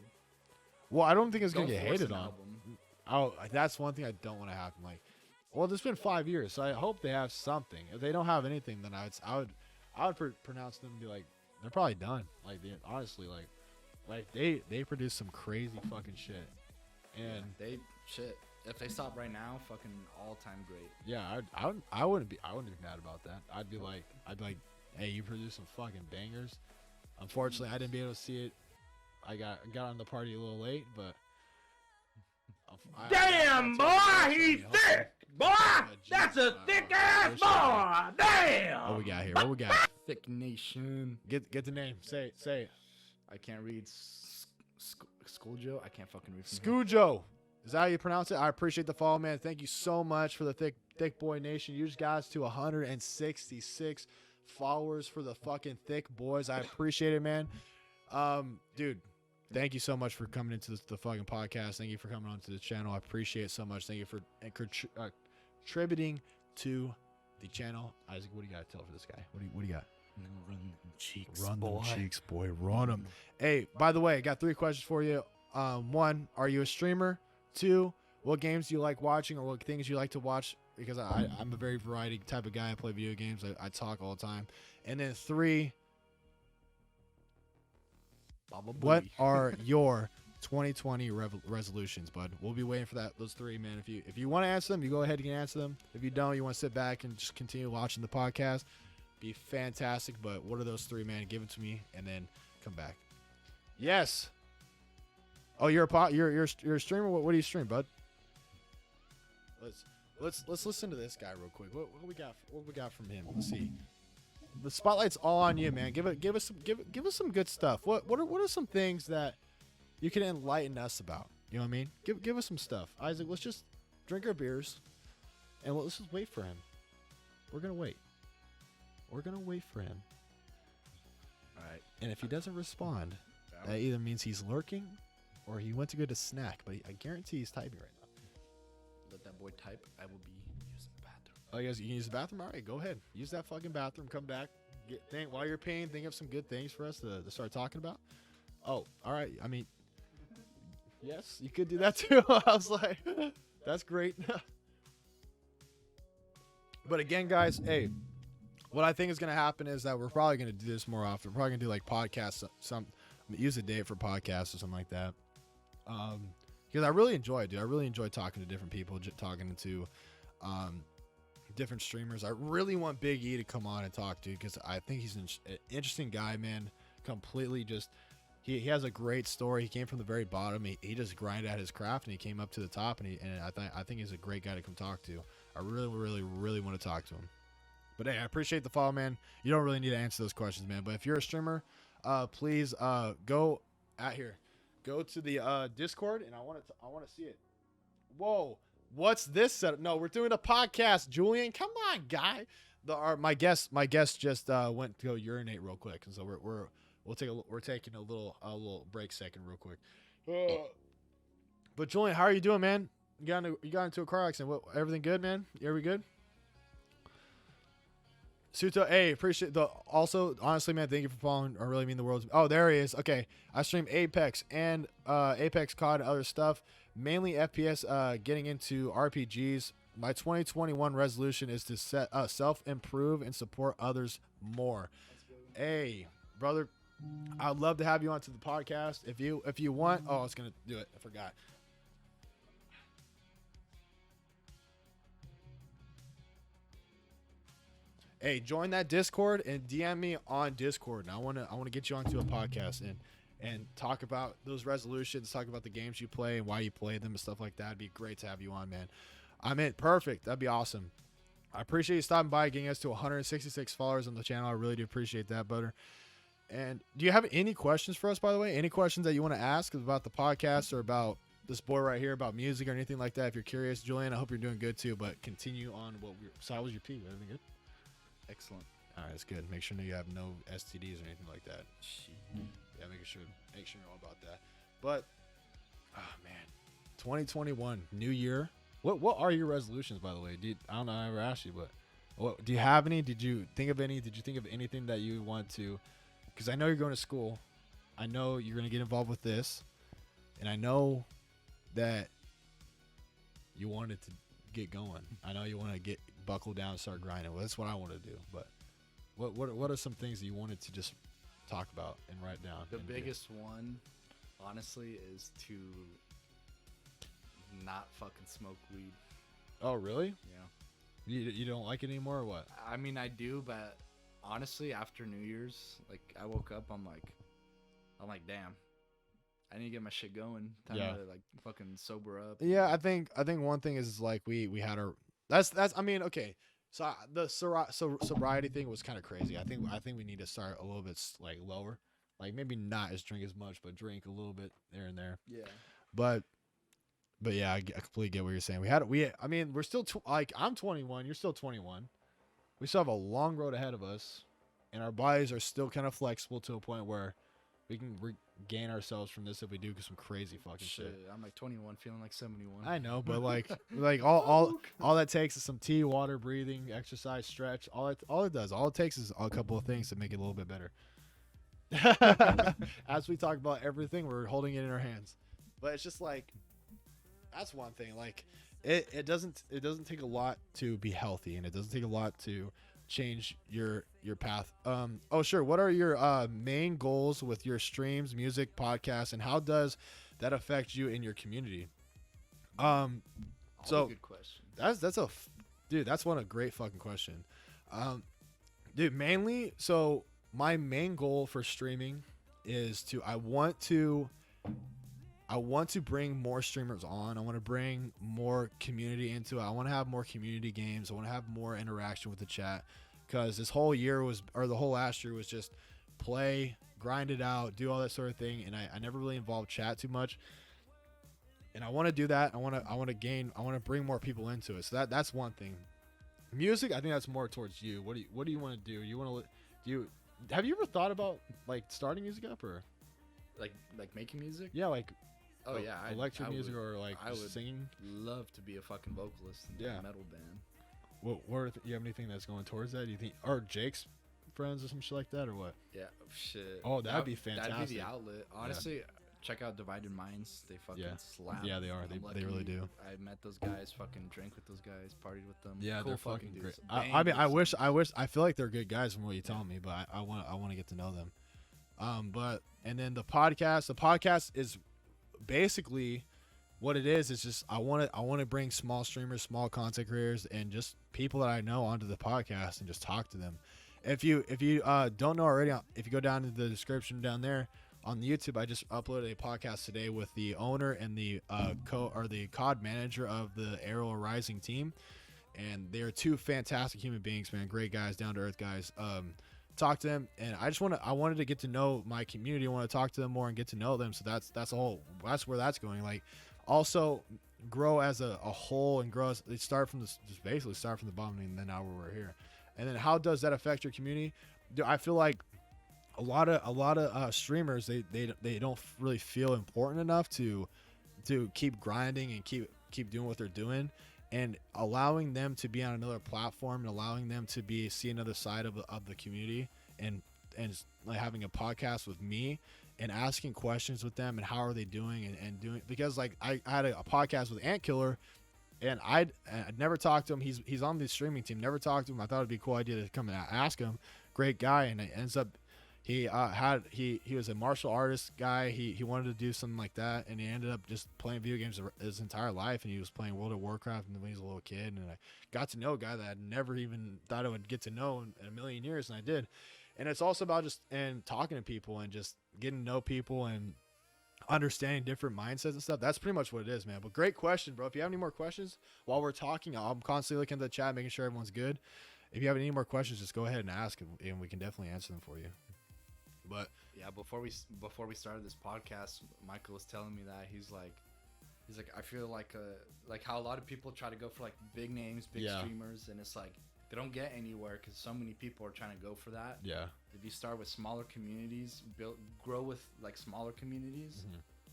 Well, I don't think it's Don't gonna get force hated an on. album. Oh, that's one thing I don't want to happen. Like, well, it's been 5 years, so I hope they have something. If they don't have anything, then I would pronounce them and be like, they're probably done. Like, honestly, like they produce some crazy fucking shit, and They shit. If they stop right now, fucking all time great. yeah, I wouldn't be mad about that. I'd be like, hey, you produce some fucking bangers. Unfortunately, I didn't be able to see it. I got on the party a little late, but. Damn, boy, he's thick. Boy, that's a thick ass boy. Damn. What we got here? What we got? Thick Nation. Get the name. Say it. I can't read Schooljo. I can't fucking read. Schooljo. Is that how you pronounce it? I appreciate the follow, man. Thank you so much for the Thick Boy Nation. You just got us to 166 followers for the fucking Thick Boys. I appreciate it, man. Dude, thank you so much for coming into the fucking podcast. Thank you for coming onto the channel. I appreciate it so much. Thank you for contributing to the channel. Isaac, what do you got to tell for this guy? What do you got? Run them cheeks, Run boy. them cheeks, boy. Run them. Hey, by the way, I got 3 questions for you. 1, are you a streamer? 2, what games do you like watching or what things you like to watch? Because I'm a very variety type of guy. I play video games. I talk all the time. And then 3, what are your 2020 resolutions, bud? We'll be waiting for those 3, man. If you want to answer them, you go ahead and answer them. If you don't, you want to sit back and just continue watching the podcast, be fantastic. But what are those 3, man? Give it to me and then come back. Yes. Oh, you're a streamer. What do you stream, bud? Let's listen to this guy real quick. What we got from him? Let's see. The spotlight's all on you, man. Give us some good stuff. What are some things that you can enlighten us about? You know what I mean? Give us some stuff. Isaac, let's just drink our beers and let's just wait for him. We're gonna wait. We're gonna wait for him. All right. And if he doesn't respond, that either means he's lurking or he went to get a snack. But I guarantee he's typing right now. Let that boy type. I will be using the bathroom. Oh, you guys, you can use the bathroom? All right, go ahead. Use that fucking bathroom. Come back. While you're paying, think of some good things for us to start talking about. Oh, all right. I mean, yes, you could do that too. I was like, that's great. But again, guys, hey, what I think is going to happen is that we're probably going to do this more often. We're probably going to do like podcasts, use a day for podcasts or something like that. Because I really enjoy it, dude. I really enjoy talking to different people, talking to different streamers. I really want Big E to come on and talk to, because I think he's an interesting guy, man. Completely just, he has a great story. He came from the very bottom. He just grinded at his craft and he came up to the top. And I think he's a great guy to come talk to. I really want to talk to him. But hey, I appreciate the follow, man. You don't really need to answer those questions, man. But if you're a streamer, please go out here. Go to the Discord, and I want to see it. Whoa, what's this setup? No, we're doing a podcast, Julian. Come on, guy. My guest just went to go urinate real quick, and so we're taking a little break second real quick. But Julian, how are you doing, man? You got into a car accident. Everything good, man? Are we good? Suto, hey, appreciate also, honestly, man, thank you for following. I really mean the world. Oh, there he is. Okay. I stream Apex and Apex COD and other stuff, mainly FPS, getting into RPGs. My 2021 resolution is to self-improve and support others more. Hey, brother, I'd love to have you onto the podcast. If you want, I was going to do it. I forgot. Hey, join that Discord and DM me on Discord. And I want to get you onto a podcast and talk about those resolutions, talk about the games you play and why you play them and stuff like that. It'd be great to have you on, man. I'm in. Perfect. That'd be awesome. I appreciate you stopping by, getting us to 166 followers on the channel. I really do appreciate that, brother. And do you have any questions for us, by the way? Any questions that you want to ask about the podcast or about this boy right here, about music or anything like that? If you're curious, Julian, I hope you're doing good too. But continue on. So how was your pee? Everything good? Excellent. All right, that's good. Make sure you have no STDs or anything like that. Yeah, make sure you're all about that. But, oh man, 2021, new year. What are your resolutions, by the way? I don't know. I ever asked you, but do you have any? Did you think of any? Did you think of anything that you want to? Because I know you're going to school. I know you're going to get involved with this, and I know that you wanted to get going. I know you want to get buckle down and start grinding. Well, that's what I want to do. But what are some things that you wanted to just talk about and write down? The biggest one, honestly, is to not fucking smoke weed. Oh, really? Yeah. You don't like it anymore or what? I mean, I do, but honestly, after New Year's, like, I woke up, I'm like, damn, I need to get my shit going. Time to like fucking sober up. Yeah, I think one thing is like we had our that's I mean, okay. So the sobriety thing was kind of crazy. I think we need to start a little bit like lower. like maybe not drink as much, but drink a little bit there and there. Yeah. But yeah, I completely get what you're saying. I mean, we're still like I'm 21, you're still 21. We still have a long road ahead of us, and our bodies are still kind of flexible to a point where we can regain ourselves from this if we do some crazy fucking shit. I'm like 21, feeling like 71. I know, but like all that takes is some tea, water, breathing, exercise, stretch. All it takes is a couple of things to make it a little bit better. As we talk about everything, we're holding it in our hands. But it's just like, that's one thing. Like it doesn't take a lot to be healthy, and it doesn't take a lot to change your path. Oh sure, what are your main goals with your streams, music, podcasts, and how does that affect you in your community? So good question. That's one a great fucking question. Dude, mainly, so my main goal for streaming is I want to bring more streamers on. I want to bring more community into it. I want to have more community games. I want to have more interaction with the chat, because this whole year the whole last year was just play, grind it out, do all that sort of thing, and I never really involved chat too much. And I want to do that. I want to bring more people into it. So that's one thing. Music, I think that's more towards you. What do you want to do? Have you ever thought about like starting music up, or like making music? Yeah, like electric music or like I would singing. Love to be a fucking vocalist in a metal band. You have anything that's going towards that? Do you think, or Jake's friends or some shit like that, or what? Yeah, shit. Oh, that'd be fantastic. That'd be the outlet. Honestly, check out Divided Minds. They fucking slap. Yeah, they are. They really do. I met those guys. Fucking drank with those guys. Partied with them. Yeah, cool they're fucking great. dudes. I mean, I feel like they're good guys from what you tell me, but I want to get to know them. But and then the podcast is basically what it is just I want to bring small streamers, small content creators, and just people that I know onto the podcast and just talk to them. If you don't know already, if you go down to the description down there on the YouTube, I just uploaded a podcast today with the owner and the the COD manager of the Arrow Rising team, and they're two fantastic human beings, man. Great guys, down to earth guys. Talk to them, and I wanted to get to know my community. I want to talk to them more and get to know them. So that's where that's going. Like, also grow as a whole, and grow as they start from basically start from the bottom, and then now we're here. And then how does that affect your community? I feel like a lot of streamers they don't really feel important enough to keep grinding and keep doing what they're doing. And allowing them to be on another platform, and allowing them to see another side of the community, and like having a podcast with me and asking questions with them, and how are they doing, and doing, because like I had a podcast with Ant Killer, and I'd never talked to him. He's on the streaming team. Never talked to him. I thought it'd be a cool idea to come and ask him. Great guy, and it ends up he was a martial artist guy. He wanted to do something like that, and he ended up just playing video games his entire life, and he was playing World of Warcraft when he was a little kid, and I got to know a guy that I never even thought I would get to know in a million years, and I did. And it's also about just talking to people and just getting to know people and understanding different mindsets and stuff. That's pretty much what it is, man. But great question, bro. If you have any more questions while we're talking, I'm constantly looking at the chat, making sure everyone's good. If you have any more questions, just go ahead and ask, and we can definitely answer them for you. But yeah, before we started this podcast, Michael was telling me that he's like I feel like how a lot of people try to go for like big names, big streamers, and it's like they don't get anywhere because so many people are trying to go for that. Yeah. If you start with smaller communities, grow with like smaller communities,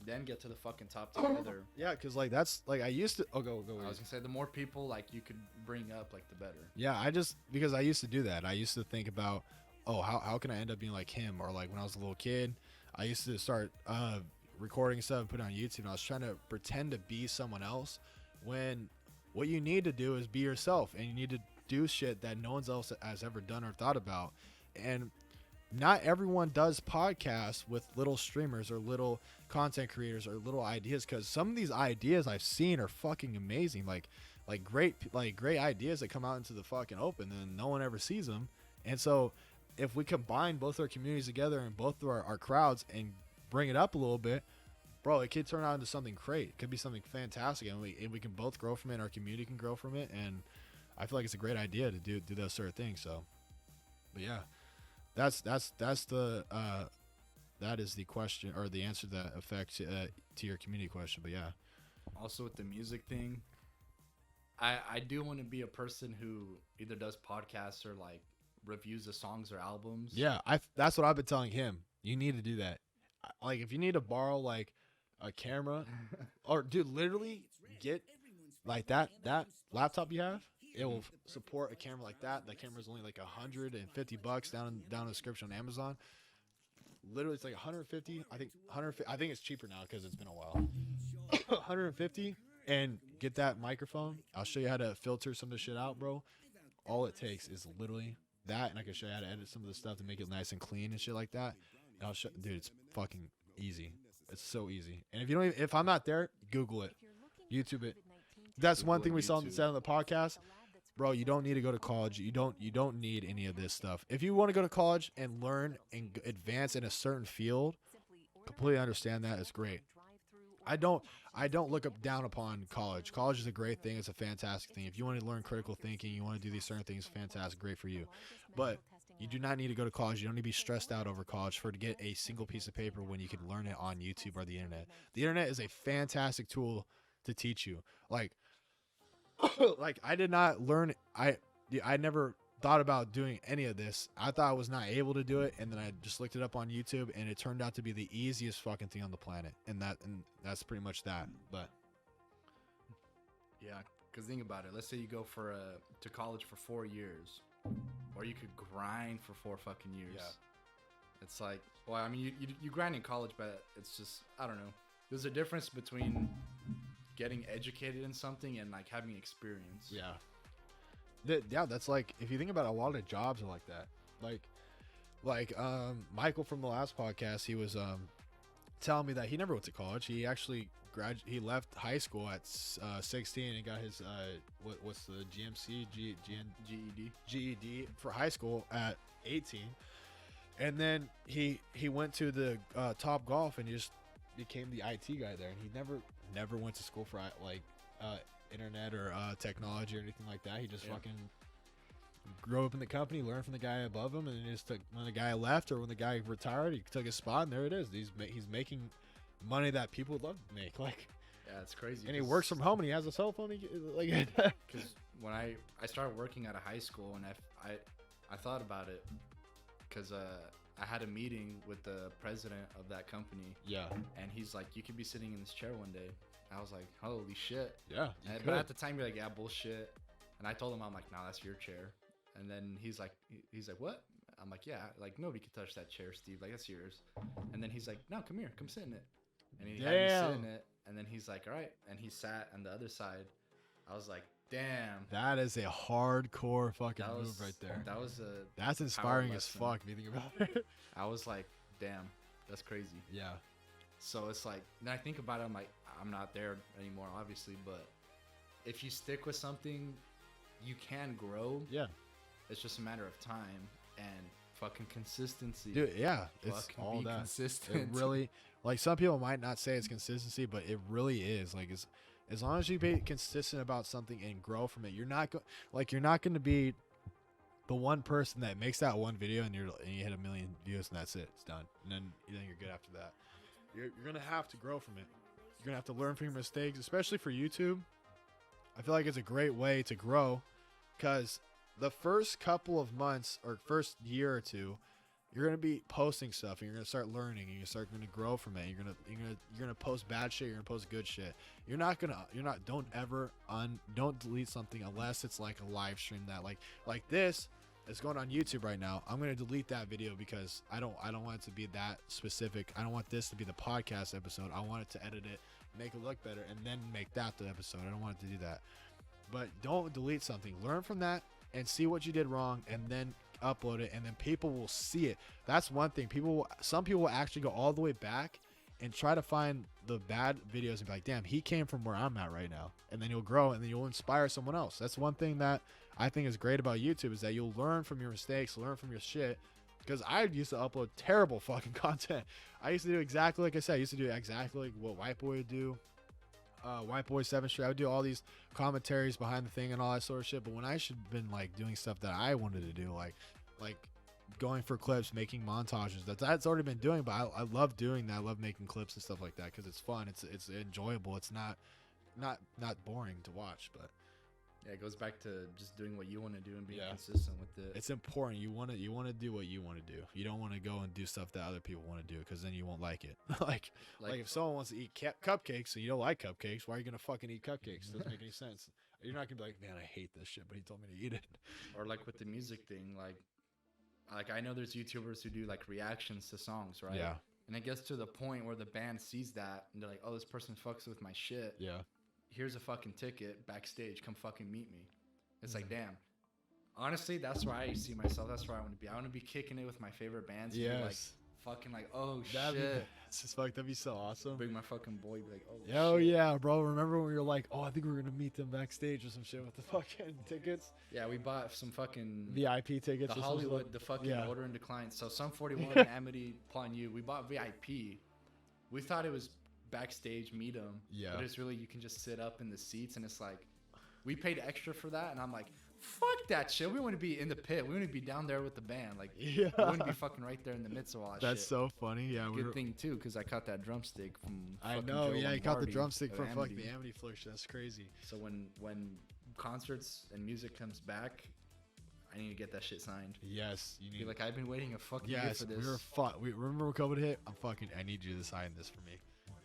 then get to the fucking top together. Yeah, because like that's like I used to. Oh, go. I was gonna say the more people like you could bring up, like the better. Yeah, because I used to do that. I used to think about, oh, how can I end up being like him? Or like when I was a little kid, I used to start recording stuff and put it on YouTube, and I was trying to pretend to be someone else, when what you need to do is be yourself, and you need to do shit that no one else has ever done or thought about. And not everyone does podcasts with little streamers or little content creators or little ideas, because some of these ideas I've seen are fucking amazing, like great ideas that come out into the fucking open and no one ever sees them. And so if we combine both our communities together and both our crowds and bring it up a little bit, bro, it could turn out into something great. It could be something fantastic, and we can both grow from it, and our community can grow from it. And I feel like it's a great idea to do those sort of things. So, but yeah, that's the that is the question or the answer that affects to your community question. But yeah. Also with the music thing, I do want to be a person who either does podcasts or like reviews the songs or albums. Yeah, that's what I've been telling him. You need to do that. Like if you need to borrow like a camera or dude, literally get like that laptop you have. It will support a camera like that. That camera is only like $150 down in the description on Amazon. Literally, it's like 150. I think 150. I think it's cheaper now because it's been a while. 150 and get that microphone. I'll show you how to filter some of the shit out, bro. All it takes is literally that, and I can show you how to edit some of the stuff to make it nice and clean and shit like that. And I'll show, dude, it's fucking easy. It's so easy. And if you don't, if I'm not there, Google it, YouTube it. That's one thing we said on the podcast, bro. You don't need to go to college. You don't need any of this stuff. If you want to go to college and learn and advance in a certain field, completely understand that. It's great. I don't look down upon college. College is a great thing. It's a fantastic thing. If you want to learn critical thinking, you want to do these certain things, fantastic, great for you. But you do not need to go to college. You don't need to be stressed out over college to get a single piece of paper when you can learn it on YouTube or the internet. The internet is a fantastic tool to teach you. Like I did not learn. I never thought about doing any of this. I thought I was not able to do it, and then I just looked it up on YouTube, and it turned out to be the easiest fucking thing on the planet. And that's pretty much that. But yeah, because think about it. Let's say you go to college for 4 years, or you could grind for 4 fucking years. Yeah. It's like, well, I mean, you grind in college, but it's just, I don't know. There's a difference between getting educated in something and like having experience. Yeah. Yeah, that's like, if you think about it, a lot of jobs are like that. Like Michael from the last podcast, he was telling me that he never went to college. He actually he left high school at 16 and got his what's the GED for high school at 18. And then he went to the Top Golf and he just became the IT guy there. And he never went to school for like internet or technology or anything like that. He just fucking grew up in the company, learned from the guy above him, and just when the guy left or when the guy retired, he took his spot, and there it is. He's making money that people would love to make. Like, yeah, it's crazy. And he works from home, and he has a cell phone. Because when I started working out of high school, and I thought about it, because I had a meeting with the president of that company. Yeah. And he's like, you could be sitting in this chair one day. I was like, holy shit. Yeah. But at the time, you're like, yeah, bullshit. And I told him, I'm like, no, that's your chair. And then he's like, what? I'm like, yeah, like nobody can touch that chair, Steve. Like, that's yours. And then he's like, no, come here, come sit in it. And he had me sit in it. And then he's like, all right. And he sat on the other side. I was like, damn. That is a hardcore fucking move right there. That's inspiring as fuck if you think about it. I was like, damn, that's crazy. Yeah. So it's like, then I think about it, I'm like, I'm not there anymore, obviously, but if you stick with something, you can grow. Yeah. It's just a matter of time and fucking consistency. Dude, yeah. It's all that. Consistent. It really, like, some people might not say it's consistency, but it really is. Like, as long as you be consistent about something and grow from it, you're not going to be the one person that makes that one video and you hit 1 million views and that's it. It's done. And then you're good after that. You're going to have to grow from it. You're going to have to learn from your mistakes, especially for YouTube. I feel like it's a great way to grow because the first couple of months or first year or two, you're going to be posting stuff and you're going to start learning and you're going to grow from it. You're going to post bad shit. You're going to post good shit. Don't delete something unless it's like a live stream that like this is going on YouTube right now. I'm going to delete that video because I don't want it to be that specific. I don't want this to be the podcast episode. I want it to edit it, make it look better, and then make that the episode. I don't want it to do that. But don't delete something. Learn from that and see what you did wrong and then upload it, and then people will see it. That's one thing. Some people will actually go all the way back and try to find the bad videos and be like, damn, he came from where I'm at right now. And then you'll grow and then you'll inspire someone else. That's one thing that I think is great about YouTube is that you'll learn from your mistakes, learn from your shit. Because I used to upload terrible fucking content. I used to do exactly like I said. I used to do exactly like what White Boy would do. White Boy 7 Street. I would do all these commentaries behind the thing and all that sort of shit. But when I should have been like doing stuff that I wanted to do, like going for clips, making montages. That's already been doing, but I love doing that. I love making clips and stuff like that because it's fun. It's enjoyable. It's not boring to watch, but Yeah, it goes back to just doing what you want to do and being consistent with it. it's important. You want to do what you want to do. You don't want to go and do stuff that other people want to do because then you won't like it. like if someone wants to eat cupcakes and you don't like cupcakes, why are you gonna fucking eat cupcakes? It doesn't make any sense. You're not gonna be like, man, I hate this shit, but he told me to eat it. Or like with the music thing, like I know there's YouTubers who do like reactions to songs, right? Yeah. And it gets to the point where the band sees that and they're like, oh, this person fucks with my shit. Yeah. Here's a fucking ticket backstage. Come fucking meet me. It's like, damn. Honestly, that's where I see myself. That's where I want to be. I want to be kicking it with my favorite bands. Yes. Like, fucking like, oh shit. That'd be so awesome. Bring my fucking boy. Be like, oh Oh shit. yeah, bro. Remember when we were like, oh, I think we're gonna meet them backstage or some shit with the fucking tickets, Yeah, we bought some fucking VIP tickets. the or Hollywood, something. the fucking Yeah. order and decline. So Sum 41 and Amity Plan U. We bought VIP. We thought it was backstage meet 'em. Yeah. But it's really you can just sit up in the seats and it's like we paid extra for that and I'm like, fuck that shit. We want to be in the pit. We want to be down there with the band. Like Yeah. we want to be fucking right there in the midst of all that That's shit. so funny. Yeah, Good thing too, because I caught that drumstick from. I fucking know. Joe Yeah, you caught the Lombardi drumstick of from fucking Amity. the Amity Flirt. That's crazy. So when concerts and music comes back, I need to get that shit signed. Yes, you Be need. like, I've been waiting a fucking year Yes, for we this. were We remember when COVID hit. I need you to sign this for me.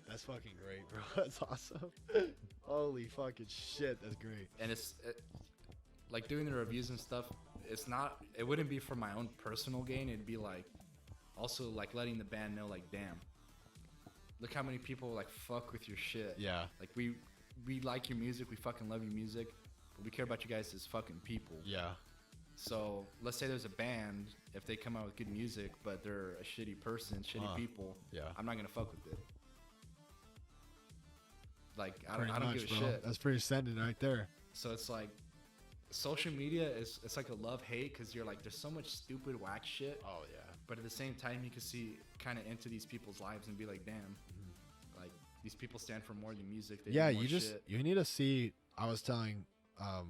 That's fucking great, bro. That's awesome. Holy fucking shit, that's great. And like doing the reviews and stuff. It wouldn't be for my own personal gain. It'd be like also like letting the band know, like, damn, look how many people like fuck with your shit. Yeah. Like we like your music. We fucking love your music. But we care about you guys as fucking people. Yeah. So let's say there's a band, if they come out with good music, but they're a shitty person, shitty people, yeah. I'm not gonna fuck with it. Like I Pretty don't much, give a bro. shit. That's pretty sending right there. So it's like social media it's like a love hate because you're like there's so much stupid whack shit. Oh yeah. But at the same time, you can see kind of into these people's lives and be like, damn, like these people stand for more than music. They do more shit. You need to see. I was telling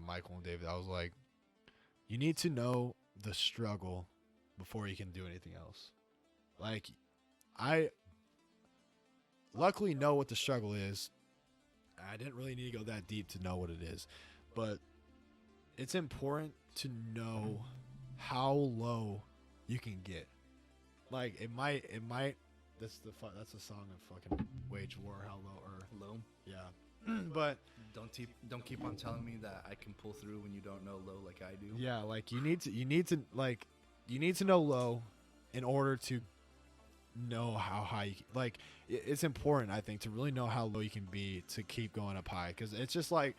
Michael and David, I was like, you need to know the struggle before you can do anything else. Like, I luckily know what the struggle is. I didn't really need to go that deep to know what it is, but it's important to know how low you can get. Like it might. That's the song of fucking Wage War. How low or Low. yeah, but Don't keep on telling me that I can pull through when you don't know low like I do. yeah, like you need to know low in order to know how high you can, like it's important, I think, to really know how low you can be to keep going up high, because it's just like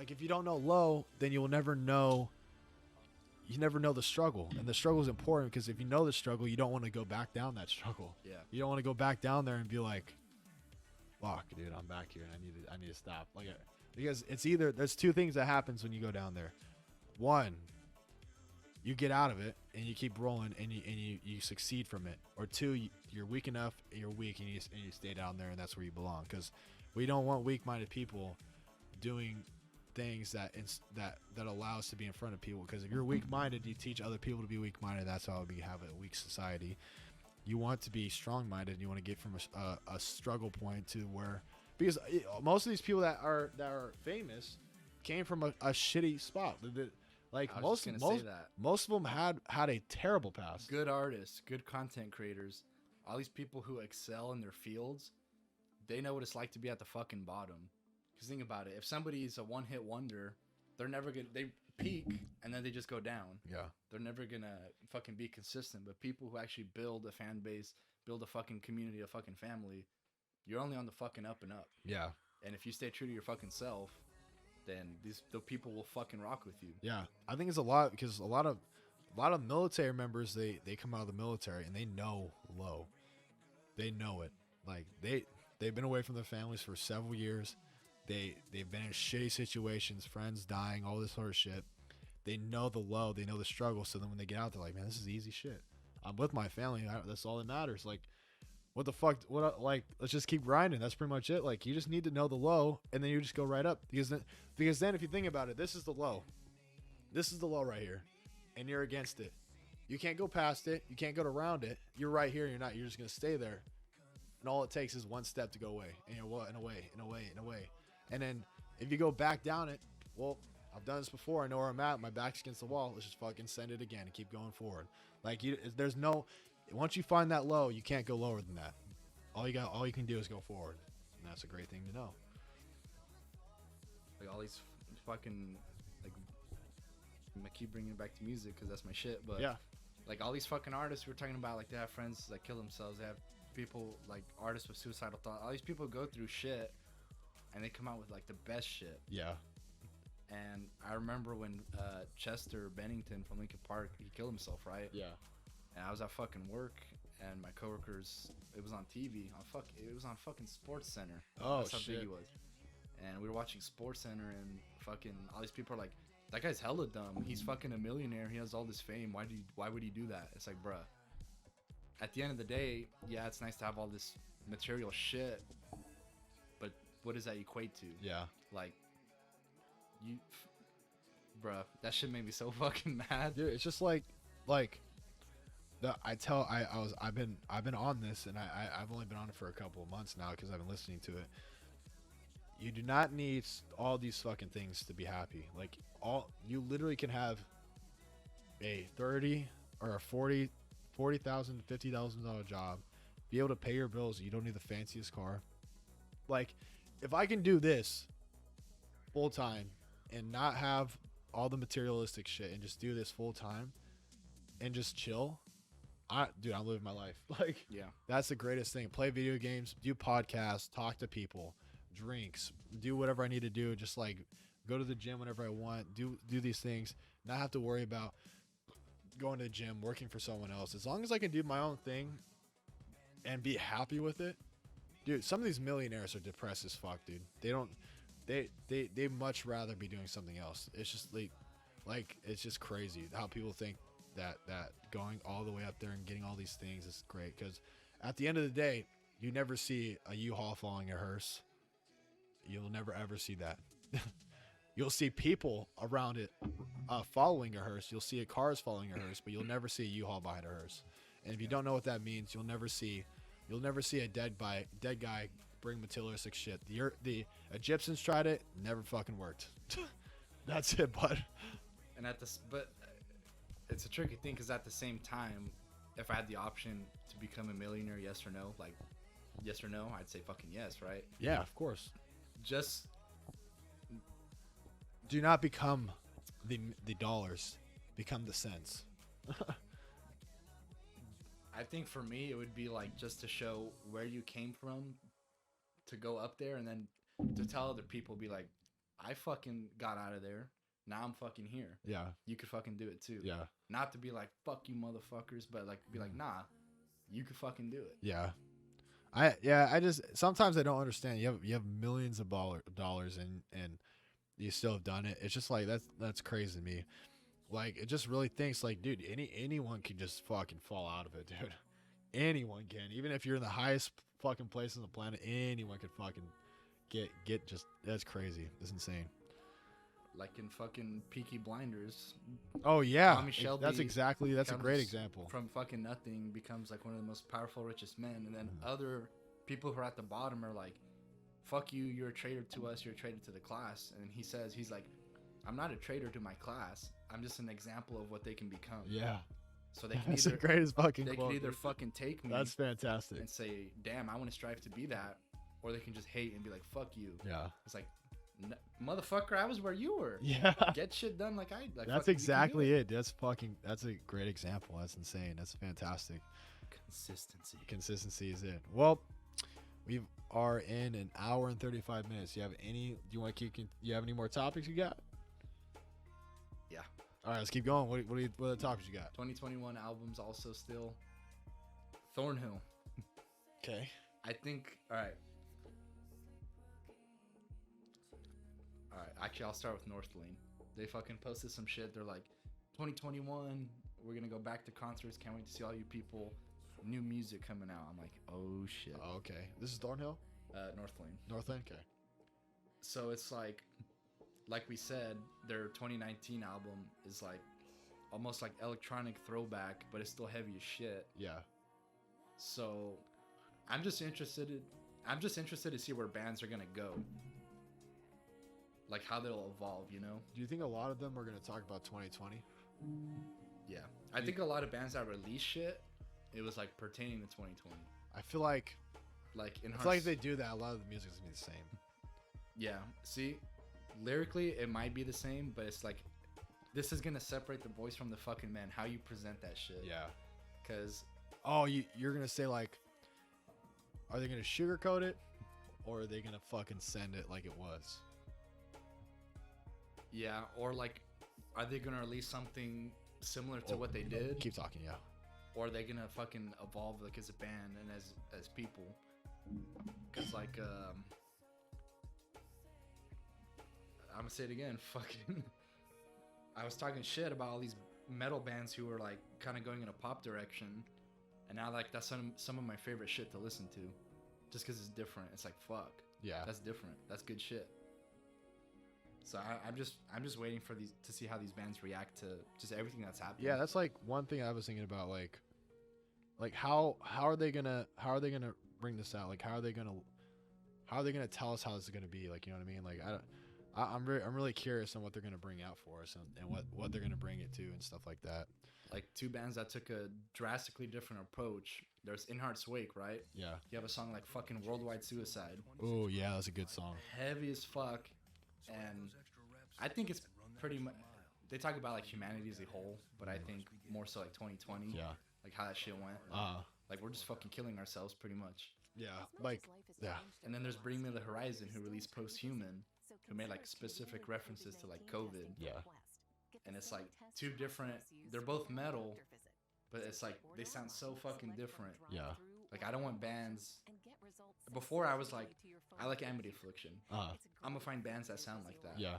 if you don't know low, then you never know the struggle, and the struggle is important because if you know the struggle, you don't want to go back down that struggle. Yeah. You don't want to go back down there and be like, fuck, dude, I'm back here and I need to stop. Like, because there's two things that happens when you go down there. One, you get out of it and you keep rolling and you succeed from it. Or two, you're weak enough, you're weak and you stay down there, and that's where you belong. Because we don't want weak-minded people doing things that allow us to be in front of people. Because if you're weak-minded, you teach other people to be weak-minded. That's how we have a weak society. You want to be strong-minded, and you want to get from a struggle point to where, because most of these people that are famous came from a shitty spot. Like I was just gonna say that. most of them had a terrible past. Good artists, good content creators, all these people who excel in their fields, they know what it's like to be at the fucking bottom. Because think about it, if somebody's a one-hit wonder, they peak and then they just go down. Yeah. They're never gonna fucking be consistent. But people who actually build a fan base, build a fucking community, a fucking family, you're only on the fucking up and up. Yeah. And if you stay true to your fucking self, then the people will fucking rock with you. Yeah. I think it's a lot because a lot of military members, they come out of the military and they know low. They know it. Like they've been away from their families for several years. They've been in shitty situations, friends dying, all this sort of shit. They know the low, they know the struggle. So then when they get out, they're like, man, this is easy shit. I'm with my family. That's all that matters. Like, what the fuck? Let's just keep grinding. That's pretty much it. Like, you just need to know the low, and then you just go right up. Because then if you think about it, this is the low. This is the low right here, and you're against it. You can't go past it. You can't go around it. You're right here. You're not. You're just gonna stay there. And all it takes is one step to go away, and you're and away, and away, and away. And then if you go back down it, well, I've done this before. I know where I'm at. My back's against the wall. Let's just fucking send it again and keep going forward. Like there's no. Once you find that low, you can't go lower than that. All you can do is go forward, and that's a great thing to know. Like all these fucking like, I keep bringing it back to music because that's my shit. But yeah, like all these fucking artists we're talking about, like they have friends that kill themselves. They have people like artists with suicidal thoughts. All these people go through shit, and they come out with like the best shit. Yeah. And I remember when Chester Bennington from Linkin Park, he killed himself, right? Yeah. And I was at fucking work, and my coworkers, it was on TV, it was on fucking Sports Center. Oh, that's how shit. big he was. And we were watching Sports Center, and fucking all these people are like, that guy's hella dumb. He's fucking a millionaire. He has all this fame. Why would he do that? It's like, bruh. At the end of the day, yeah, it's nice to have all this material shit, but what does that equate to? Yeah. Like, bruh, that shit made me so fucking mad. Dude, it's just like I've been on this, and I've only been on it for a couple of months now because I've been listening to it. You do not need all these fucking things to be happy. Like you literally can have a 30 or a 40,000, $50,000 job, be able to pay your bills. You don't need the fanciest car. Like, if I can do this full time and not have all the materialistic shit and just do this full time and just chill, I'm living my life. Like, Yeah. that's the greatest thing. Play video games, do podcasts, talk to people, drinks, do whatever I need to do. Just like go to the gym whenever I want, do these things, not have to worry about going to the gym, working for someone else. As long as I can do my own thing and be happy with it. Dude, some of these millionaires are depressed as fuck, dude. They much rather be doing something else. It's just like it's just crazy how people think that going all the way up there and getting all these things is great, because at the end of the day, you never see a U-Haul following a hearse. You'll never ever see that. You'll see people around it following a hearse. You'll see cars following a hearse, but you'll never see a U-Haul behind a hearse. And if you don't know what that means, you'll never see a dead guy bring materialistic shit. The Egyptians tried it, never fucking worked. That's it, bud. And but it's a tricky thing, because at the same time, if I had the option to become a millionaire, yes or no, like yes or no, I'd say fucking yes, right? Yeah, of course. Just do not become the dollars, become the cents. I think for me, it would be like just to show where you came from, to go up there, and then to tell other people, be like, I fucking got out of there. Now I'm fucking here. Yeah. You could fucking do it too. Yeah. Not to be like, fuck you motherfuckers, but like be like, nah, you could fucking do it. Yeah. I just sometimes I don't understand. You have millions of dollars and you still have done it. It's just like that's crazy to me. Like, it just really thinks like, dude, anyone can just fucking fall out of it, dude. Anyone can. Even if you're in the highest fucking place on the planet, anyone can fucking get just, that's crazy. That's insane. Like in fucking Peaky Blinders. Oh yeah. Tommy Shelby that's a great example. From fucking nothing becomes like one of the most powerful, richest men, and then other people who are at the bottom are like, fuck you, you're a traitor to us, you're a traitor to the class. And he's like, I'm not a traitor to my class. I'm just an example of what they can become. Yeah. So they can That's the greatest fucking they quote. can either fucking take me. That's fantastic. And say, damn, I want to strive to be that, or they can just hate and be like, fuck you. Yeah. It's like, motherfucker, I was where you were. Yeah. Get shit done like I. Like, that's exactly it. That's a great example. That's insane. That's fantastic. Consistency is it. Well, we are in an hour and 35 minutes. Do you have any more topics you got? Yeah. All right, let's keep going. What are the topics you got? 2021 albums also still. Thornhill. Okay. I think, all right. Actually, I'll start with Northlane. They fucking posted some shit. They're like, 2021, we're going to go back to concerts. Can't wait to see all you people. New music coming out. I'm like, oh, shit. Oh, okay. This is Thornhill? Northlane. Northlane? Okay. So it's like we said, their 2019 album is like almost like electronic throwback, but it's still heavy as shit. Yeah. So I'm just interested to see where bands are gonna go. Like how they'll evolve, you know? Do you think a lot of them are gonna talk about 2020? Yeah. I think a lot of bands that release shit, it was like pertaining to 2020. I feel like if they do that, a lot of the music is gonna be the same. Yeah. See, lyrically it might be the same, but it's like this is gonna separate the voice from the fucking man. How you present that shit. Yeah. Cause you're gonna say like, are they gonna sugarcoat it, or are they gonna fucking send it like it was? Yeah, or like, are they gonna release something similar to what they did? Keep talking, yeah. Or are they gonna fucking evolve like as a band and as people? Cause like I'm gonna say it again, fucking I was talking shit about all these metal bands who were like kind of going in a pop direction, and now like that's some of my favorite shit to listen to, just because it's different. It's like fuck, yeah, that's different. That's good shit. So I'm just waiting for these to see how these bands react to just everything that's happening. Yeah, that's like one thing I was thinking about, like how are they gonna bring this out? Like how are they gonna tell us how this is gonna be? Like, you know what I mean? Like I'm really curious on what they're gonna bring out for us and what they're gonna bring it to and stuff like that. Like two bands that took a drastically different approach. There's In Heart's Wake, right? Yeah. You have a song like fucking Worldwide Suicide. Oh yeah, that's a good song. Heavy as fuck, and I think it's pretty much. They talk about like humanity as a whole, but I think more so like 2020. Yeah. Like how that shit went. Like we're just fucking killing ourselves pretty much. Yeah. Like yeah. And then there's Bring Me the Horizon, who released Posthuman, who made like specific references to like COVID. Yeah. And it's like two different. They're both metal, but it's like they sound so fucking different. Yeah. Like I don't want bands. Before I was like, I like Amity Affliction. I'm gonna find bands that sound like that. Yeah.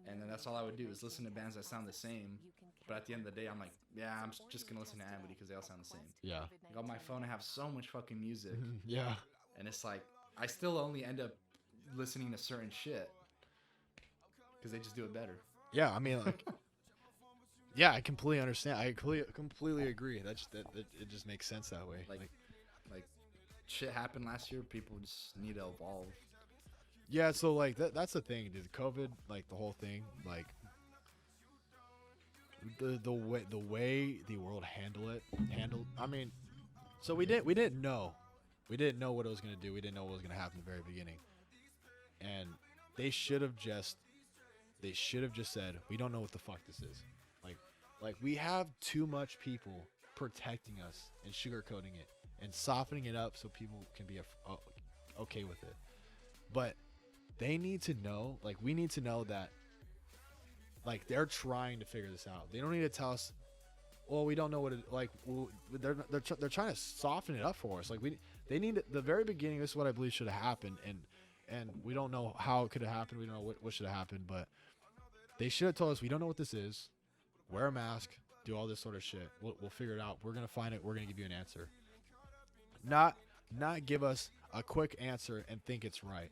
And then that's all I would do is listen to bands that sound the same. But at the end of the day, I'm like, yeah, I'm just gonna listen to Amity because they all sound the same. Yeah. Like on my phone, I have so much fucking music. Yeah. And it's like I still only end up listening to certain shit because they just do it better. Yeah, I mean, like, yeah, I completely understand. I completely agree. That it just makes sense that way. Like shit happened last year. People just need to evolve. Yeah, so like that's the thing, dude. COVID, like the whole thing, like the way the world handled. I mean, so we didn't know what it was gonna do. We didn't know what was gonna happen at the very beginning, and they should have just said, we don't know what the fuck this is. Like we have too much people protecting us and sugarcoating it and softening it up so people can be okay with it. But they need to know, like we need to know that, like they're trying to figure this out. They don't need to tell us, well, we don't know what it like. Well, they're trying to soften it up for us. Like they need the very beginning. This is what I believe should have happened, and we don't know how it could have happened. We don't know what should have happened, but they should have told us, we don't know what this is. Wear a mask. Do all this sort of shit. We'll figure it out. We're gonna find it. We're gonna give you an answer. Not give us a quick answer and think it's right.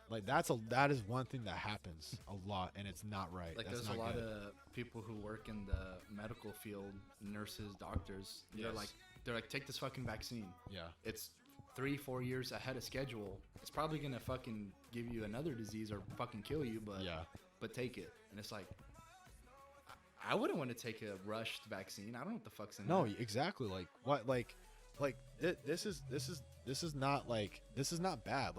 Like that is one thing that happens a lot, and it's not right. Like that's there's not a lot good. of people who work in the medical field, nurses, doctors. They're like, take this fucking vaccine. Yeah. It's 3-4 years ahead of schedule. It's probably gonna fucking give you another disease or fucking kill you, but Yeah. But take it. And it's like, I wouldn't want to take a rushed vaccine. I don't know what the fuck's in No, there. exactly. Like what? Like this is not like, this is not bad.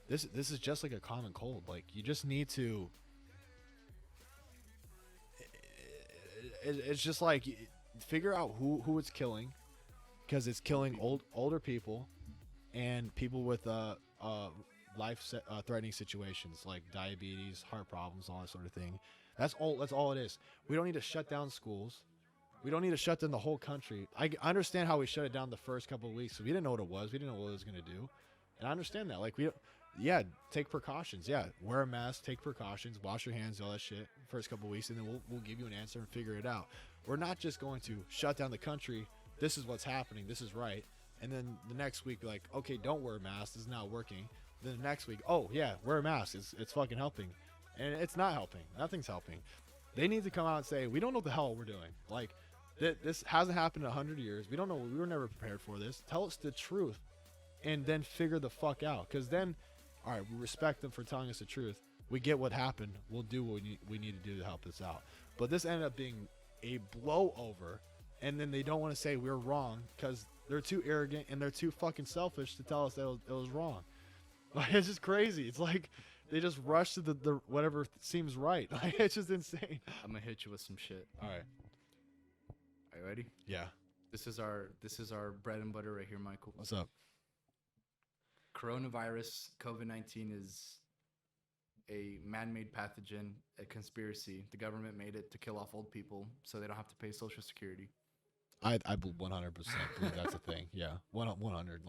This is just like a common cold. Like you just need to. It's just like figure out who it's killing, because it's killing older people, and people with life-threatening situations like diabetes, heart problems, all that sort of thing. That's all it is. We don't need to shut down schools. We don't need to shut down the whole country. I understand how we shut it down the first couple of weeks. So we didn't know what it was. We didn't know what it was going to do. And I understand that. Like take precautions. Yeah, wear a mask, take precautions, wash your hands, all that shit first couple of weeks, and then we'll give you an answer and figure it out. We're not just going to shut down the country. This is what's happening. This is right. And then the next week, be like, okay, don't wear a mask. This is not working. Then the next week, oh yeah, wear a mask. It's fucking helping. And it's not helping. Nothing's helping. They need to come out and say, we don't know what the hell we're doing. Like, this hasn't happened in 100 years. We don't know. We were never prepared for this. Tell us the truth and then figure the fuck out. Because then, all right, we respect them for telling us the truth. We get what happened. We'll do what we need to do to help this out. But this ended up being a blowover. And then they don't want to say we're wrong because they're too arrogant and they're too fucking selfish to tell us that it was wrong. Like, it's just crazy. It's like they just rush to the whatever seems right. Like, it's just insane. I'm gonna hit you with some shit. All right. Are you ready? Yeah. This is our bread and butter right here, Michael. What's up? Coronavirus, COVID-19 is a man-made pathogen, a conspiracy. The government made it to kill off old people so they don't have to pay Social Security. I 100% believe that's a thing. Yeah. 100.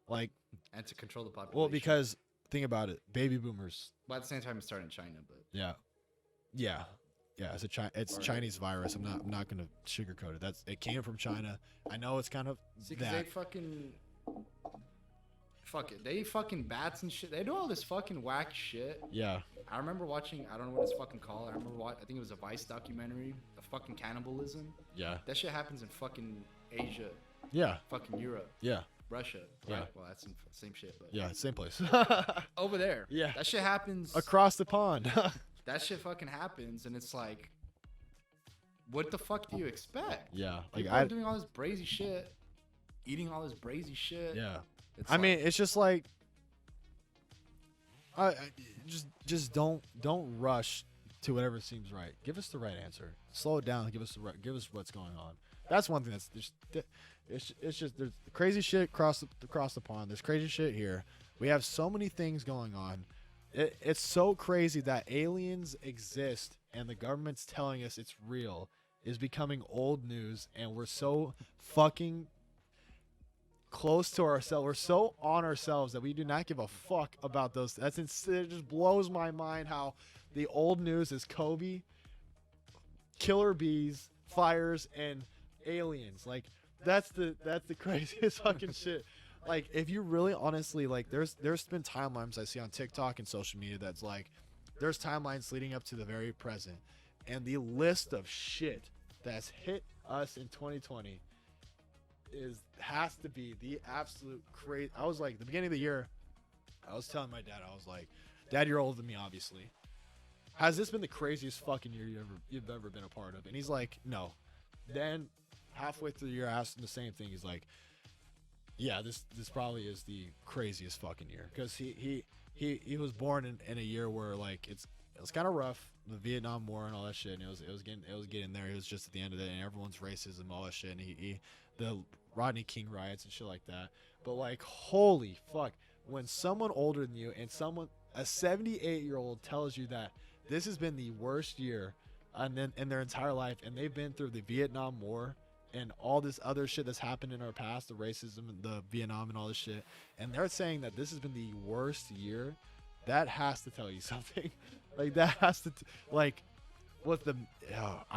Like. And to control the population. Well, because think about it, baby boomers. But at the same time, it started in China. But yeah. It's Chinese virus. I'm not gonna sugarcoat it. It came from China. I know it's kind of they fucking fuck it. They eat fucking bats and shit. They do all this fucking whack shit. Yeah. I remember watching. I don't know what it's fucking called. I remember I think it was a Vice documentary of fucking cannibalism. Yeah. That shit happens in fucking Asia. Yeah. Fucking Europe. Yeah. Russia. Right? Yeah. Well, that's the same shit. But Yeah, same place. over there. Yeah. That shit happens Across the pond. That shit fucking happens, and it's like, what the fuck do you expect? Yeah. Like People are doing all this brazy shit, eating all this brazy shit. Yeah. I mean, it's just like, just don't rush to whatever seems right. Give us the right answer. Slow it down. Give us what's going on. That's one thing that's just. It's just there's crazy shit across the pond. There's crazy shit here. We have so many things going on. It's so crazy that aliens exist and the government's telling us it's real is becoming old news, and we're so fucking close to ourselves. We're so on ourselves that we do not give a fuck about those. It just blows my mind how the old news is Kobe, killer bees, fires, and aliens. Like that's the craziest fucking shit. Like, if you really honestly, like, there's been timelines I see on TikTok and social media that's like, there's timelines leading up to the very present. And the list of shit that's hit us in 2020 has to be the absolute crazy. I was like, the beginning of the year, I was telling my dad, I was like, Dad, you're older than me, obviously. Has this been the craziest fucking year you've ever been a part of? And he's like, no. Then halfway through the year, I asked him the same thing. He's like, yeah, this probably is the craziest fucking year, because he was born in a year where, like, it was kind of rough, the Vietnam War and all that shit, and it was getting there. It was just at the end of it, and everyone's racism, all that shit, and the Rodney King riots and shit like that. But, like, holy fuck, when someone older than you and a 78-year-old tells you that this has been the worst year in their entire life, and they've been through the Vietnam War and all this other shit that's happened in our past, the racism and the Vietnam and all this shit, and they're saying that this has been the worst year, that has to tell you something. Like, that has to, I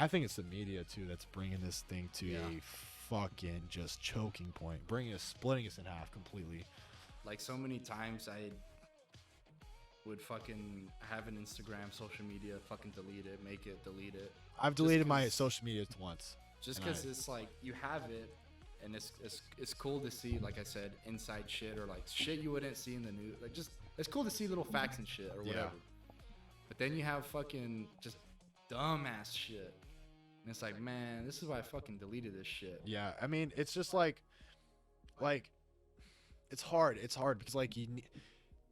think it's the media, too, that's bringing this thing to a fucking just choking point, splitting us in half completely. Like, so many times I would fucking have an Instagram, social media, fucking delete it. I've deleted my social media once. Just because it's like, you have it, and it's cool to see, like I said, inside shit, or like shit you wouldn't see in the news. Like, just, it's cool to see little facts and shit or whatever. But then you have fucking just dumbass shit, and it's like, man, this is why I fucking deleted this shit. Yeah, I mean, it's just like it's hard because, like,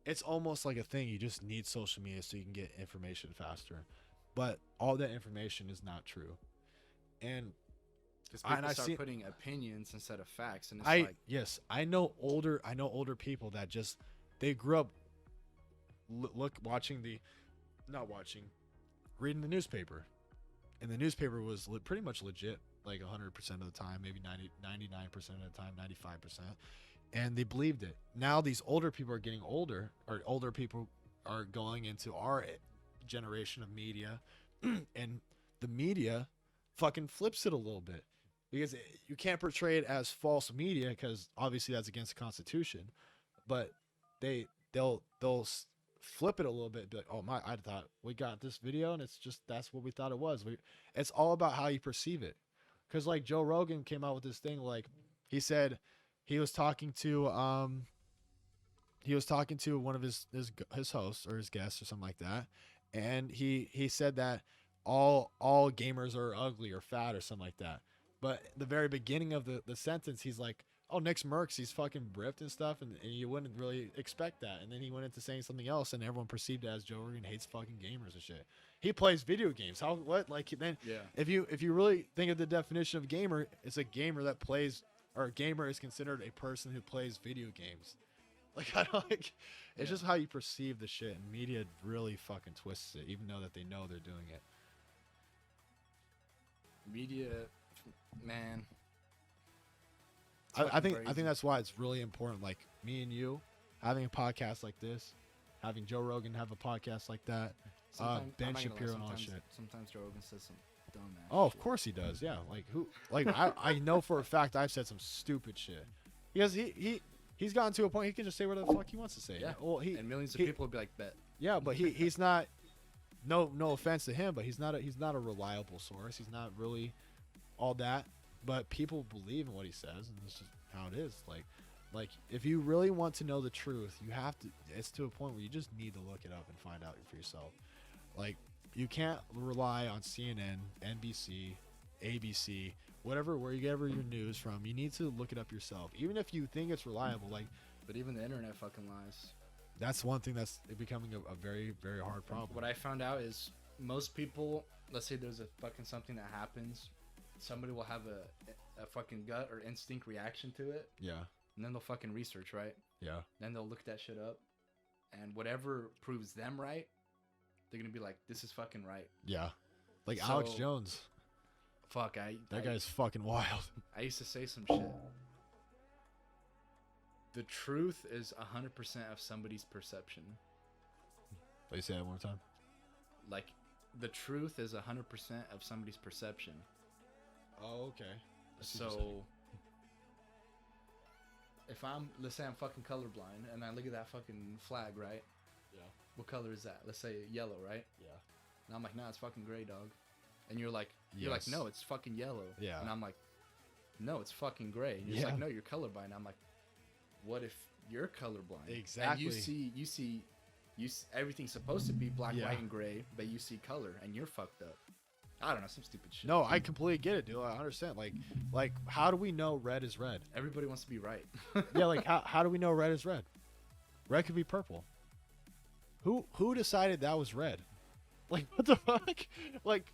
it's almost like a thing. You just need social media so you can get information faster, but all that information is not true. And because people start putting opinions instead of facts, and it's I know older people that just, they grew up reading the newspaper, and the newspaper was pretty much legit, like 100% of the time, maybe 99% of the time, 95%, and they believed it. Now these older people are getting older, or older people are going into our generation of media, and the media fucking flips it a little bit, because you can't portray it as false media, because obviously that's against the Constitution, but they'll flip it a little bit, be like, oh my, I thought we got this video and it's just, that's what we thought it was. It's all about how you perceive it. Cause like Joe Rogan came out with this thing, like he said he was talking to one of his hosts or his guests or something like that. And he said that all gamers are ugly or fat or something like that. But the very beginning of the sentence, he's like, oh, Nick's Mercs, he's fucking ripped and stuff, and you wouldn't really expect that. And then he went into saying something else, and everyone perceived it as Joe Rogan hates fucking gamers and shit. He plays video games. How, what? Like, then, Yeah. if you really think of the definition of gamer, it's a gamer that plays, or a gamer is considered a person who plays video games. Like, I don't like, it's just how you perceive the shit, and media really fucking twists it, even though that they know they're doing it. Media, man. I think crazy. that's why it's really important. Like me and you having a podcast like this, having Joe Rogan have a podcast like that, Sometimes- Ben I'm not gonna lie, Shapiro and all that sometimes- shit. Sometimes Joe Rogan says some dumb ass Oh, of shit. course he does. Yeah, like who? Like I know for a fact I've said some stupid shit. Because he's gotten to a point he can just say whatever the fuck he wants to say. Yeah. Well, And millions of he- people would be like, bet. Yeah, but he's not. No offense to him, but he's not a reliable source. He's not really all that. But people believe in what he says, and this is how it is. Like if you really want to know the truth, you have to. It's to a point where you just need to look it up and find out for yourself. Like you can't rely on CNN, NBC, ABC, whatever where you get your news from. You need to look it up yourself, even if you think it's reliable. Like But even the internet fucking lies. that's one thing that's becoming a very, very hard problem. What I found out is most people, let's say there's a fucking something that happens, somebody will have a fucking gut or instinct reaction to it, Yeah, and then they'll fucking research, right? yeah, Then they'll look that shit up, and whatever proves them right, they're gonna be like, this is fucking right. yeah. Like Alex So- Jones, Fuck, that guy's fucking wild. I used to say some shit. The truth is 100% of somebody's perception. Let me say that one more time. Like, the truth is 100% of somebody's perception. Oh, okay. I see what you're saying. So, if let's say I'm fucking colorblind, and I look at that fucking flag, right? Yeah. What color is that? Let's say yellow, right? Yeah. And I'm like, nah, it's fucking gray, dog. And you're like, Yes. no, it's fucking yellow. Yeah. And I'm like, no, it's fucking gray. And you're just Yeah. like, no, you're colorblind. I'm like, what if you're colorblind? Exactly. And you see, everything's supposed to be black, Yeah. white, and gray, but you see color, and you're fucked up. I don't know, some stupid shit. No, I completely get it, dude. I understand. Like, how do we know red is red? Everybody wants to be right. Yeah, like how do we know red is red? Red could be purple. Who decided that was red? Like what the fuck? Like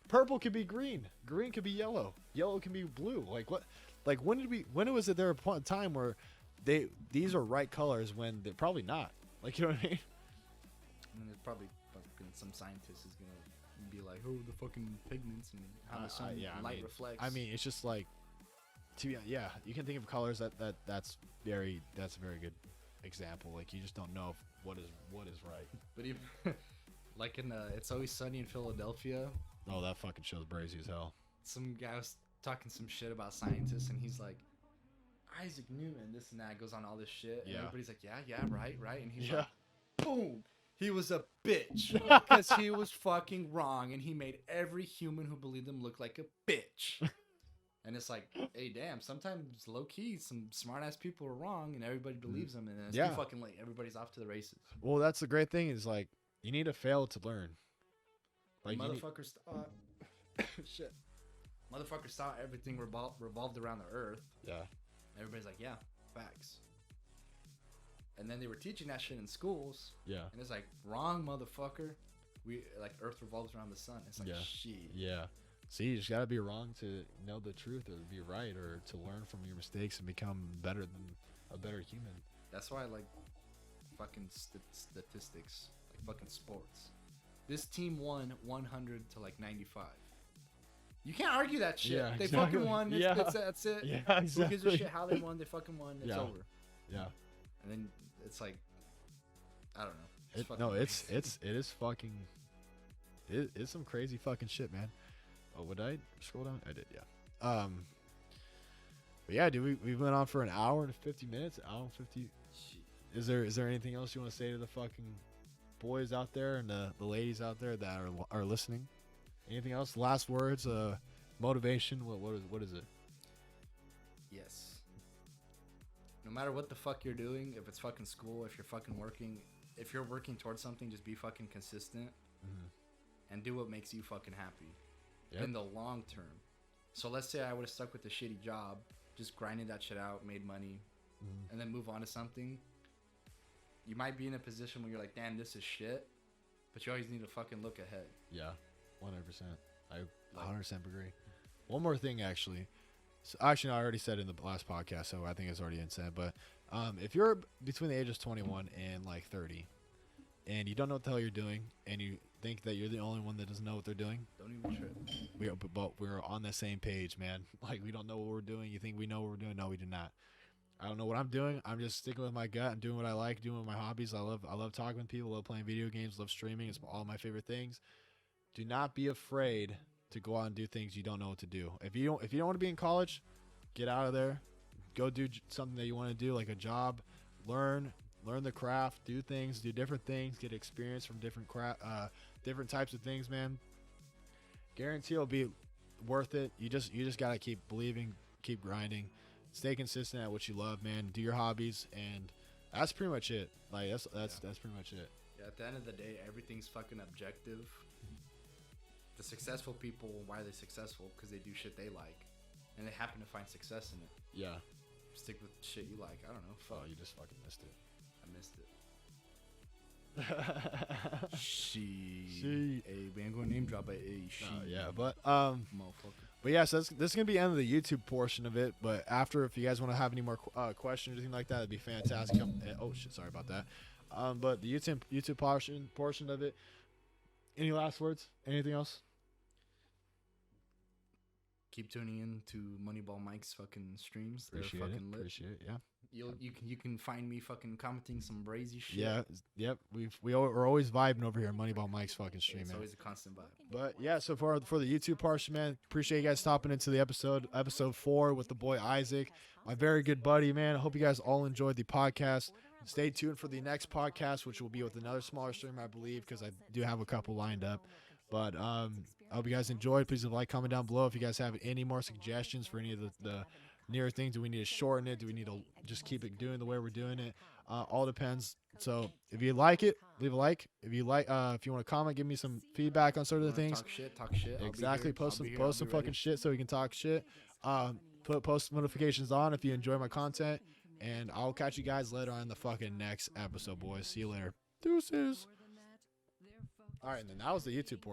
purple could be green. Green could be yellow. Yellow can be blue. Like what? Like when was it there a point in time where these are right colors when they're probably not? Like you know what I mean? And there's probably fucking some scientist is gonna be like, oh, the fucking pigments and how the sun light reflects. I mean, it's just like, yeah, you can think of colors that's a very good example. Like you just don't know what is right. But even like in It's Always Sunny in Philadelphia, Oh, that fucking show's brazy as hell. some guy was talking some shit about scientists, and he's like, Isaac Newton, this and that, goes on all this shit, and Yeah. everybody's like, yeah, right, and he's Yeah. like, boom. He was a bitch because he was fucking wrong, and he made every human who believed him look like a bitch. And it's like, hey, damn, sometimes low key, some smart ass people are wrong, and everybody believes them, and then it's Yeah. too fucking late. Everybody's off to the races. Well, that's the great thing is like you need to fail to learn. Like you need- Motherfuckers thought, shit. Motherfuckers thought everything revolved around the Earth. yeah, Everybody's like, yeah, facts. And then they were teaching that shit in schools, yeah, and it's like, wrong, motherfucker. We like Earth revolves around the sun. It's like, Yeah. shit. yeah. See, you just gotta be wrong to know the truth, or be right, or to learn from your mistakes and become better than a better human. That's why I like fucking statistics, like fucking sports. This team won 100 to like 95. You can't argue that shit. Yeah, They exactly. fucking won. Yeah. That's it. Yeah, Who gives a exactly. shit how they won? They fucking won. It's Yeah. over. Yeah. And then it's like, I don't know. It is fucking. It's some crazy fucking shit, man. Oh, would I scroll down? I did, yeah. But yeah, dude, we went on for an hour and 50 minutes. Hour and 50. Is there anything else you want to say to the fucking boys out there and the ladies out there that are listening? Anything else? Last words, motivation. What is it? Yes. No matter what the fuck you're doing, if it's fucking school, if you're fucking working, if you're working towards something, just be fucking consistent and do what makes you fucking happy in the long term. So let's say I would have stuck with the shitty job, just grinding that shit out, made money, and then move on to something. You might be in a position where you're like, damn, this is shit, but you always need to fucking look ahead. Yeah, 100%. I 100% agree. One more thing, actually. So, actually, no, I already said it in the last podcast, so I think it's already in said. But if you're between the ages 21 and like 30, and you don't know what the hell you're doing, and you think that you're the only one that doesn't know what they're doing, Don't even trip. but we're on the same page, man. Like, we don't know what we're doing. You think we know what we're doing? No, we do not. I don't know what I'm doing. I'm just sticking with my gut. I'm doing what I like, doing my hobbies. I love talking with people. Love playing video games. Love streaming. It's all my favorite things. Do not be afraid to go out and do things you don't know what to do. If you don't want to be in college, get out of there. Go do something that you want to do, like a job. Learn the craft. Do things. Do different things. Get experience from different types of things, man. Guarantee it'll be worth it. You just gotta keep believing, keep grinding, stay consistent at what you love, man. Do your hobbies, and that's pretty much it. Like that's pretty much it. Yeah, at the end of the day, everything's fucking objective. The successful people, why are they successful? Because they do shit they like, and they happen to find success in it. Yeah. Stick with shit you like. I don't know. Fuck. Oh, you just fucking missed it. I missed it. She. Hey, we ain't gonna name drop it. Hey, she. Yeah, but Motherfucker. But yeah, so this is gonna be the end of the YouTube portion of it. But after, if you guys want to have any more questions or anything like that, it'd be fantastic. Oh shit, sorry about that. But the YouTube portion of it. Any last words? Anything else? Keep tuning in to MoneyBallMike's fucking streams. They're Appreciate fucking it. lit. Appreciate it. Yeah. You can find me fucking commenting some brazy shit. Yeah. Yep. We're always vibing over here on MoneyBallMike's fucking stream, It's man. always a constant vibe. But yeah, so for the YouTube portion, man, appreciate you guys stopping into the episode 4 with the boy Isaac, my very good buddy, man. I hope you guys all enjoyed the podcast. Stay tuned for the next podcast, which will be with another smaller streamer, I believe, because I do have a couple lined up. But I hope you guys enjoyed. Please leave a like, comment down below if you guys have any more suggestions for any of the nearer things. Do we need to shorten it? Do we need to just keep it doing the way we're doing it? All depends. So if you like it, leave a like. If you want to comment, give me some feedback on certain things. Talk shit. Exactly. Post some fucking shit so we can talk shit. Put post notifications on if you enjoy my content. And I'll catch you guys later on the fucking next episode, boys. See you later. Deuces. All right, and then that was the YouTube portion.